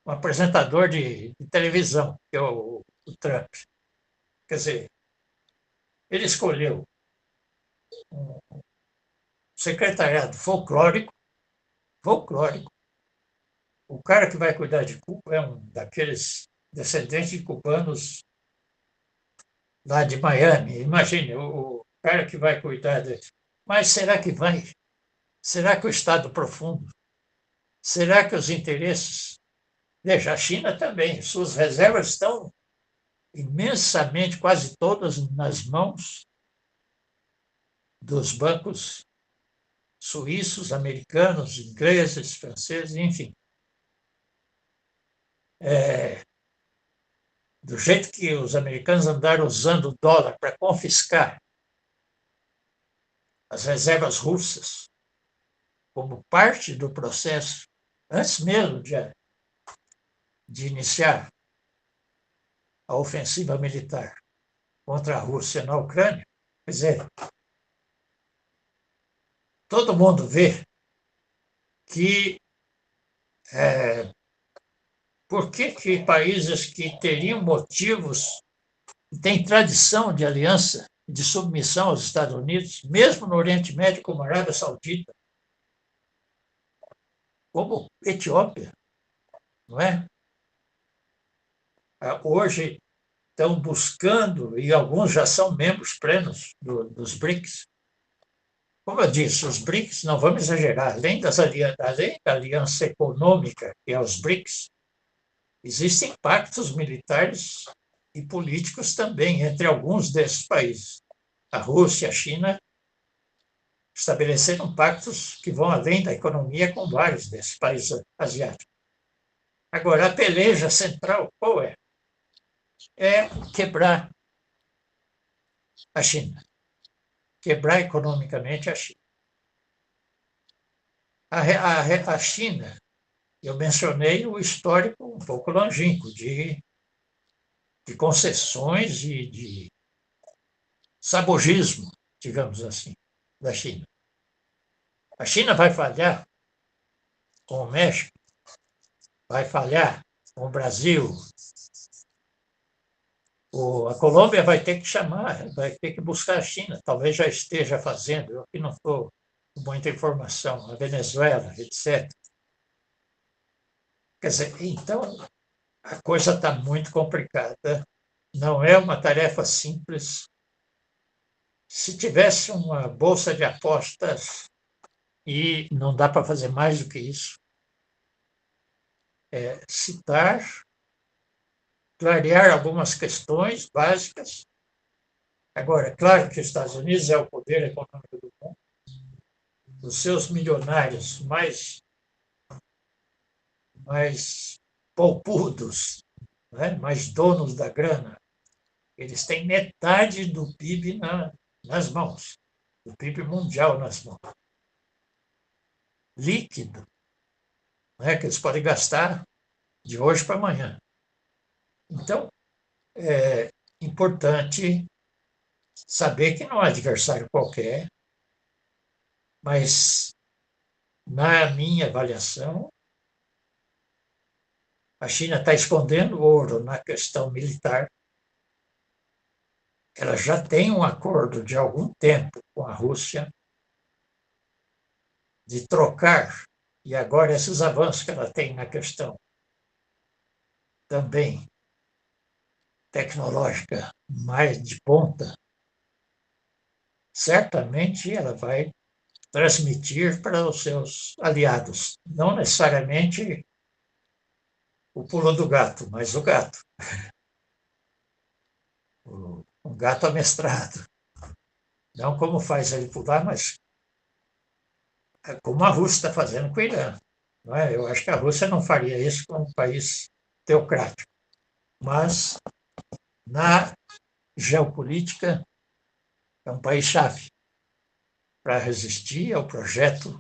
S2: apresentador de televisão, que é o Trump. Quer dizer, ele escolheu um secretariado folclórico. O cara que vai cuidar de Cuba é um daqueles descendentes de cubanos lá de Miami. Imagine, o cara que vai cuidar de... Mas será que vai? Será que o Estado profundo? Será que os interesses... Veja, a China também, suas reservas estão imensamente, quase todas, nas mãos dos bancos suíços, americanos, ingleses, franceses, enfim. Do jeito que os americanos andaram usando o dólar para confiscar as reservas russas como parte do processo, antes mesmo de iniciar a ofensiva militar contra a Rússia na Ucrânia. Quer dizer, todo mundo vê que por que países que teriam motivos, têm tradição de aliança, de submissão aos Estados Unidos, mesmo no Oriente Médio, como a Arábia Saudita, como Etiópia, não é? Hoje estão buscando, e alguns já são membros plenos dos BRICS. Como eu disse, os BRICS, não vamos exagerar, além da aliança econômica, que é os BRICS, existem pactos militares e políticos também entre alguns desses países. A Rússia e a China estabeleceram pactos que vão além da economia com vários desses países asiáticos. Agora, a peleja central qual é? É quebrar a China, quebrar economicamente a China. A China, eu mencionei o histórico um pouco longínquo de concessões e de sabogismo, digamos assim, da China. A China vai falhar com o México, vai falhar com o Brasil. A Colômbia vai ter que chamar, vai ter que buscar a China, talvez já esteja fazendo, eu que não estou com muita informação, a Venezuela, etc. Quer dizer, então, a coisa está muito complicada, não é uma tarefa simples. Se tivesse uma bolsa de apostas, e não dá para fazer mais do que isso, citar, clarear algumas questões básicas. Agora, é claro que os Estados Unidos é o poder econômico do mundo, os seus milionários mais poupudos, né, mais donos da grana, eles têm metade do PIB nas mãos, do PIB mundial nas mãos. Líquido, né, que eles podem gastar de hoje para amanhã. Então, é importante saber que não é adversário qualquer, mas, na minha avaliação, a China está escondendo ouro na questão militar. Ela já tem um acordo de algum tempo com a Rússia de trocar, e agora esses avanços que ela tem na questão também tecnológica mais de ponta, certamente ela vai transmitir para os seus aliados, não necessariamente o pulo do gato, mas o gato. Um gato amestrado. Não como faz ele pular, mas como a Rússia está fazendo com o Irã. Não é? Eu acho que a Rússia não faria isso com um país teocrático. Mas, na geopolítica, é um país-chave para resistir ao projeto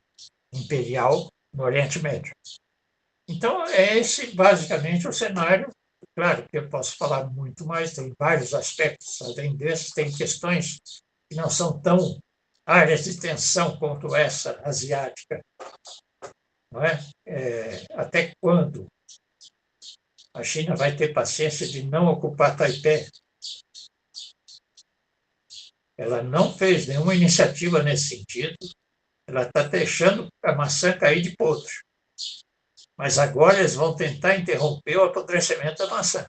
S2: imperial no Oriente Médio. Então, é esse basicamente o cenário. Claro que eu posso falar muito mais, tem vários aspectos, além desses, tem questões que não são tão áreas de tensão quanto essa asiática. Não é? Até quando a China vai ter paciência de não ocupar Taipei? Ela não fez nenhuma iniciativa nesse sentido, ela está deixando a maçã cair de podre. Mas agora eles vão tentar interromper o apodrecimento da maçã.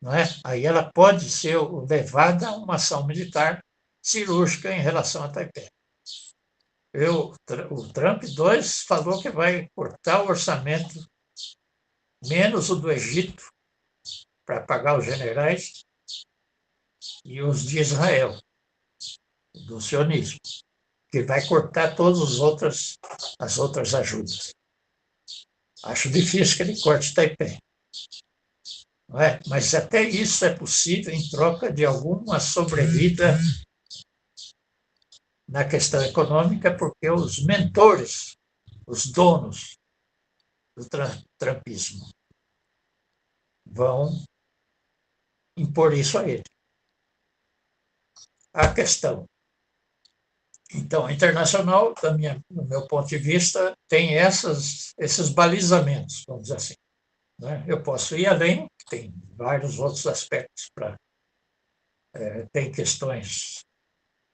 S2: Não é? Aí ela pode ser levada a uma ação militar cirúrgica em relação a Taipei. O Trump 2 falou que vai cortar o orçamento, menos o do Egito, para pagar os generais, e os de Israel, do sionismo, que vai cortar todas as outras ajudas. Acho difícil que ele corte Taipei. Não é? Mas até isso é possível em troca de alguma sobrevida na questão econômica, porque os mentores, os donos do trumpismo, vão impor isso a ele. A questão, então, internacional, do meu ponto de vista, tem esses balizamentos, vamos dizer assim. Né? Eu posso ir além, tem vários outros aspectos tem questões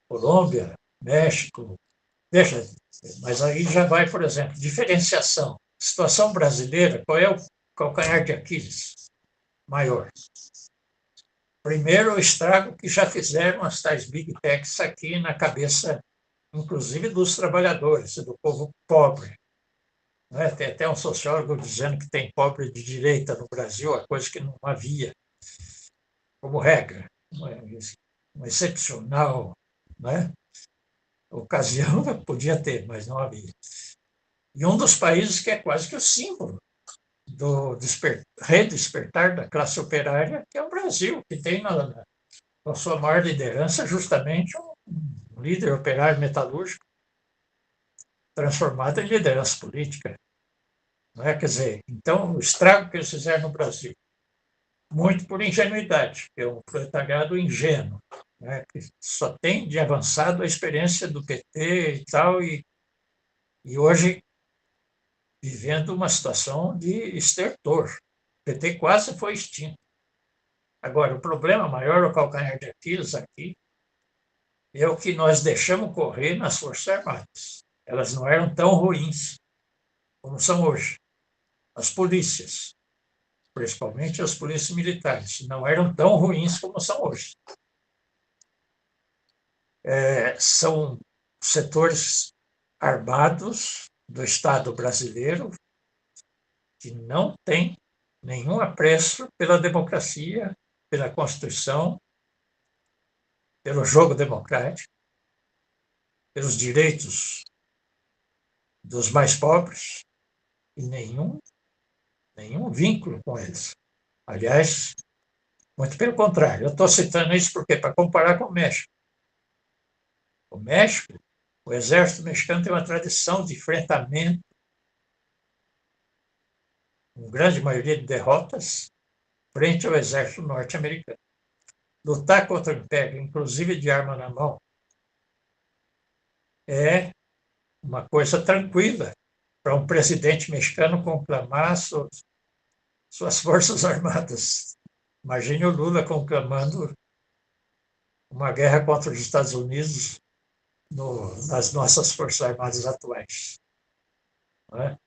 S2: Colômbia, México, veja, mas aí já vai, por exemplo, diferenciação. Situação brasileira, qual é o calcanhar de Aquiles maior? Primeiro, o estrago que já fizeram as tais big techs aqui na cabeça, inclusive dos trabalhadores, do povo pobre. Tem até um sociólogo dizendo que tem pobre de direita no Brasil, a coisa que não havia como regra, uma excepcional, né? ocasião podia ter, mas não havia. E um dos países que é quase que o símbolo do redespertar da classe operária, que é o Brasil, que tem na sua maior liderança justamente um líder operário metalúrgico transformado em liderança política. Não é? Quer dizer, então, o estrago que eles fizeram no Brasil, muito por ingenuidade, que é um proletariado ingênuo, né? Que só tem de avançado a experiência do PT e tal, e hoje vivendo uma situação de estertor. O PT quase foi extinto. Agora, o problema maior, o calcanhar de Aquiles aqui, é o que nós deixamos correr nas Forças Armadas. Elas não eram tão ruins como são hoje. As polícias, principalmente as polícias militares, não eram tão ruins como são hoje. São setores armados do Estado brasileiro que não têm nenhum apreço pela democracia, pela Constituição, pelo jogo democrático, pelos direitos dos mais pobres, e nenhum vínculo com eles. Aliás, muito pelo contrário. Eu estou citando isso porque para comparar com o México. O México, o exército mexicano tem uma tradição de enfrentamento, com grande maioria de derrotas, frente ao exército norte-americano. Lutar contra o império, inclusive de arma na mão, é uma coisa tranquila para um presidente mexicano conclamar suas forças armadas. Imagine o Lula conclamando uma guerra contra os Estados Unidos nas nossas forças armadas atuais. Não é?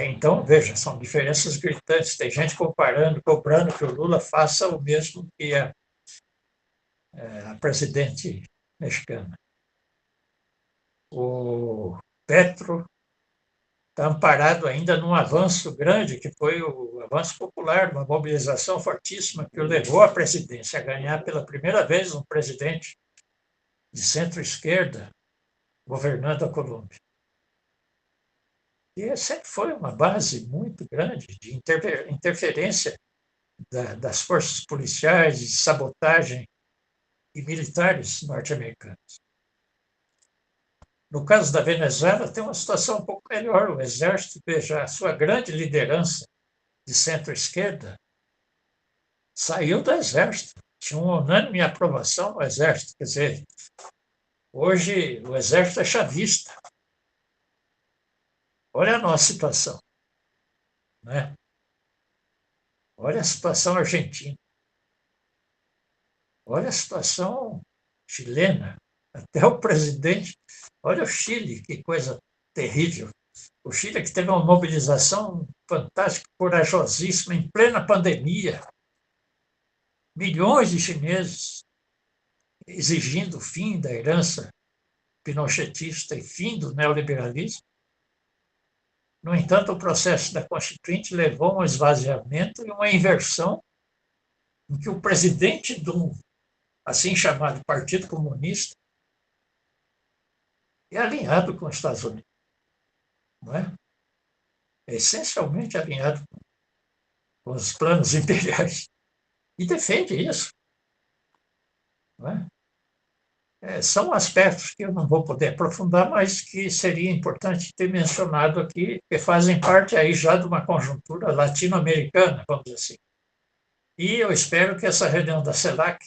S2: Então, veja, são diferenças gritantes. Tem gente cobrando que o Lula faça o mesmo que a presidente mexicana. O Petro está amparado ainda num avanço grande, que foi o avanço popular, uma mobilização fortíssima que o levou à presidência, a ganhar pela primeira vez um presidente de centro-esquerda governando a Colômbia. E sempre foi uma base muito grande de interferência das forças policiais, de sabotagem e militares norte-americanos. No caso da Venezuela, tem uma situação um pouco melhor. O exército, veja, a sua grande liderança de centro-esquerda saiu do exército. Tinha uma unânime aprovação no exército. Quer dizer, hoje o exército é chavista. Olha a nossa situação. Né? Olha a situação argentina. Olha a situação chilena. Até o presidente. Olha o Chile, que coisa terrível. O Chile que teve uma mobilização fantástica, corajosíssima, em plena pandemia. Milhões de chineses exigindo o fim da herança pinochetista e fim do neoliberalismo. No entanto, o processo da Constituinte levou a um esvaziamento e uma inversão em que o presidente do assim chamado Partido Comunista é alinhado com os Estados Unidos. Não é? É essencialmente alinhado com os planos imperiais. E defende isso. Não é? São aspectos que eu não vou poder aprofundar, mas que seria importante ter mencionado aqui, que fazem parte aí já de uma conjuntura latino-americana, vamos dizer assim. E eu espero que essa reunião da CELAC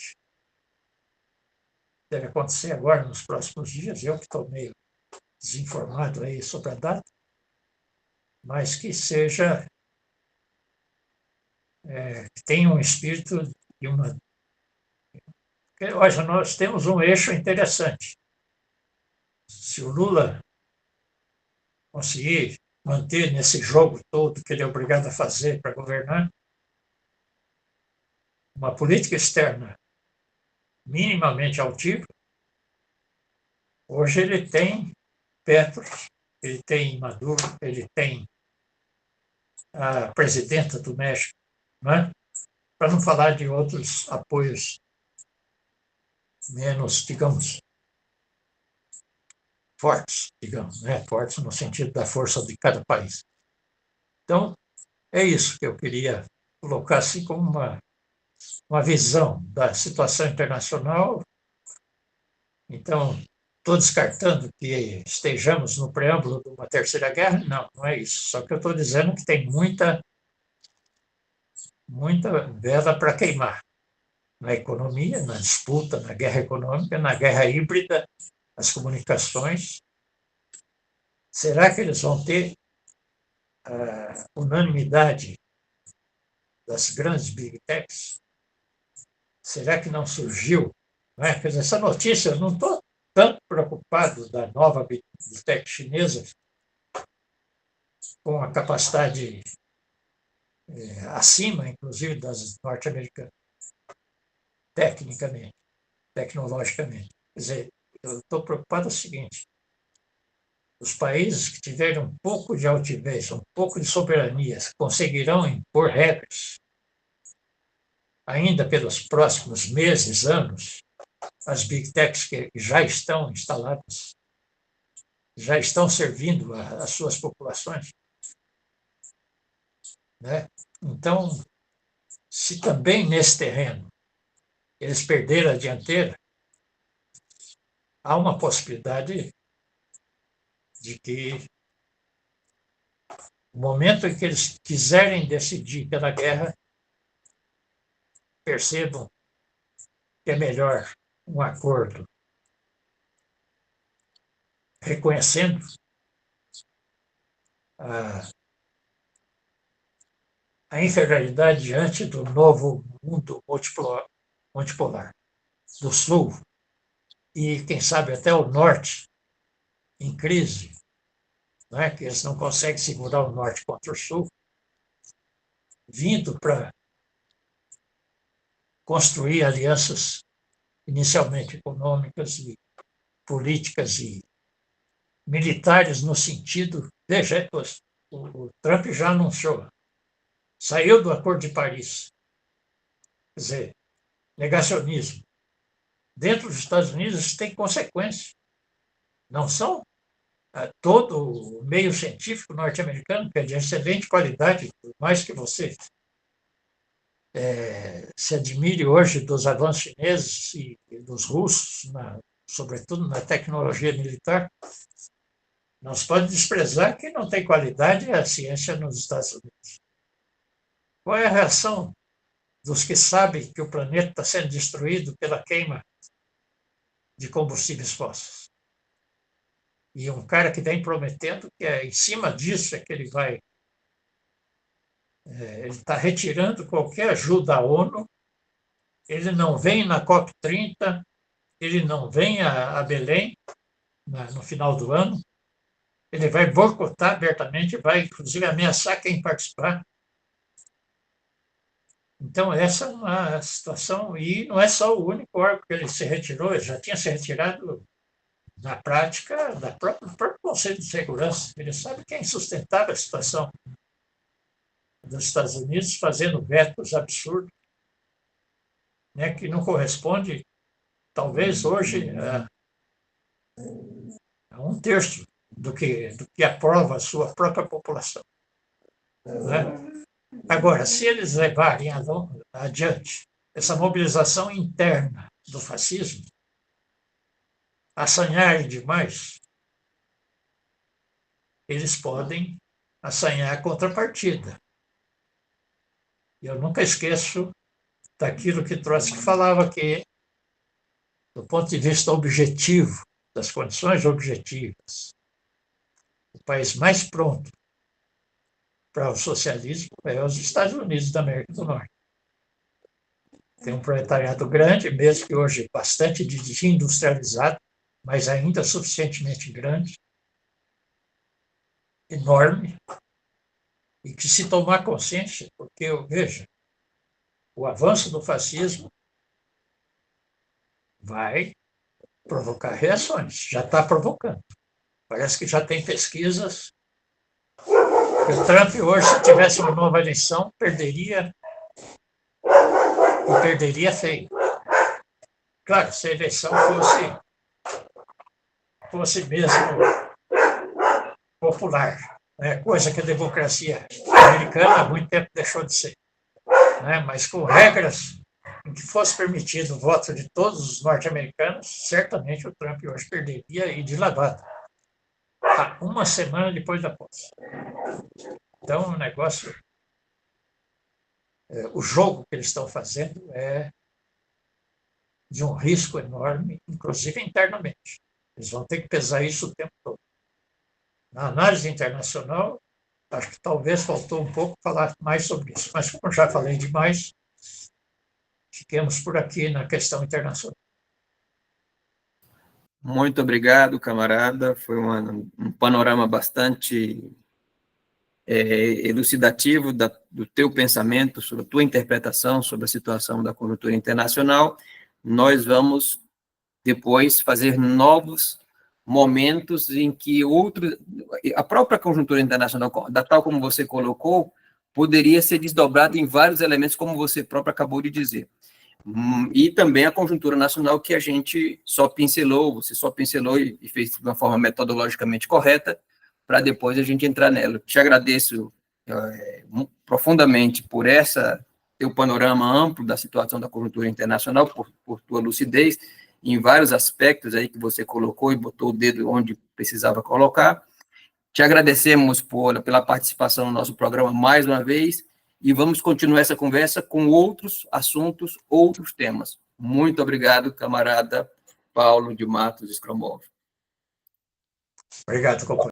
S2: deve acontecer agora, nos próximos dias, eu que estou meio desinformado aí sobre a data, mas que seja, que tenha um espírito de uma... Porque, olha, nós temos um eixo interessante. Se o Lula conseguir manter nesse jogo todo que ele é obrigado a fazer para governar, uma política externa minimamente altiva, hoje ele tem Petro, ele tem Maduro, ele tem a presidenta do México, não é? Para não falar de outros apoios menos, digamos, fortes, digamos, né? Fortes no sentido da força de cada país. Então, é isso que eu queria colocar assim como uma visão da situação internacional. Então, estou descartando que estejamos no preâmbulo de uma terceira guerra? Não, não é isso. Só que eu estou dizendo que tem muita vela para queimar na economia, na disputa, na guerra econômica, na guerra híbrida, as comunicações. Será que eles vão ter a unanimidade das grandes big techs? Será que não surgiu? Não é? Quer dizer, essa notícia, eu não estou tanto preocupado da nova big tech chinesa com a capacidade acima, inclusive, das norte-americanas, tecnicamente, tecnologicamente. Quer dizer, eu estou preocupado com o seguinte: os países que tiverem um pouco de altivez, um pouco de soberania, conseguirão impor regras, ainda pelos próximos meses, anos, as big techs que já estão instaladas, já estão servindo as suas populações, né? Então, se também nesse terreno eles perderem a dianteira, há uma possibilidade de que no momento em que eles quiserem decidir pela guerra, percebam que é melhor um acordo reconhecendo a inferioridade diante do novo mundo multipolar, do Sul e, quem sabe, até o Norte em crise, não é? Que eles não conseguem segurar o Norte contra o Sul, vindo para construir alianças inicialmente econômicas e políticas e militares no sentido... Veja, o Trump já anunciou, saiu do Acordo de Paris. Quer dizer, negacionismo. Dentro dos Estados Unidos isso tem consequências. Não são todo o meio científico norte-americano, que é de excelente qualidade, por mais que você se admire hoje dos avanços chineses e dos russos, sobretudo na tecnologia militar, não se pode desprezar que não tem qualidade a ciência nos Estados Unidos. Qual é a reação dos que sabem que o planeta está sendo destruído pela queima de combustíveis fósseis? E um cara que vem prometendo que em cima disso é que ele vai... ele está retirando qualquer ajuda à ONU, ele não vem na COP30, ele não vem a Belém no final do ano, ele vai boicotar abertamente, vai inclusive ameaçar quem participar. Então, essa é uma situação, e não é só o único órgão que ele se retirou, ele já tinha se retirado na prática do próprio Conselho de Segurança. Ele sabe que é insustentável a situação dos Estados Unidos fazendo vetos absurdos, né, que não corresponde, talvez hoje, a um terço do que aprova a sua própria população, né? Agora, se eles levarem adiante essa mobilização interna do fascismo, assanharem demais, eles podem assanhar a contrapartida. Eu nunca esqueço daquilo que Trotsky falava, que, do ponto de vista objetivo, das condições objetivas, o país mais pronto para o socialismo é os Estados Unidos da América do Norte. Tem um proletariado grande, mesmo que hoje bastante desindustrializado, mas ainda suficientemente grande, enorme, e que, se tomar consciência, porque, veja, o avanço do fascismo vai provocar reações, já está provocando. Parece que já tem pesquisas que o Trump hoje, se tivesse uma nova eleição, perderia, e perderia feio. Claro, se a eleição fosse fosse mesmo popular, né? Coisa que a democracia americana há muito tempo deixou de ser, né? Mas com regras em que fosse permitido o voto de todos os norte-americanos, certamente o Trump hoje perderia e de lavada, uma semana depois da posse. Então, o negócio, o jogo que eles estão fazendo é de um risco enorme, inclusive internamente. Eles vão ter que pesar isso o tempo todo. Na análise internacional, acho que talvez faltou um pouco falar mais sobre isso, mas como já falei demais, fiquemos por aqui na questão internacional.
S1: Muito obrigado, camarada. Foi um panorama bastante elucidativo do teu pensamento, sobre a tua interpretação sobre a situação da conjuntura internacional. Nós vamos depois fazer novos momentos em que a própria conjuntura internacional, da tal como você colocou, poderia ser desdobrada em vários elementos, como você próprio acabou de dizer. E também a conjuntura nacional que a gente só pincelou, você só pincelou e fez de uma forma metodologicamente correta, para depois a gente entrar nela. Te agradeço profundamente por teu panorama amplo da situação da conjuntura internacional, por tua lucidez, em vários aspectos aí que você colocou e botou o dedo onde precisava colocar. Te agradecemos pela participação no nosso programa mais uma vez e vamos continuar essa conversa com outros assuntos, outros temas. Muito obrigado, camarada Paulo de Matos Skromov.
S2: Obrigado, companheiro.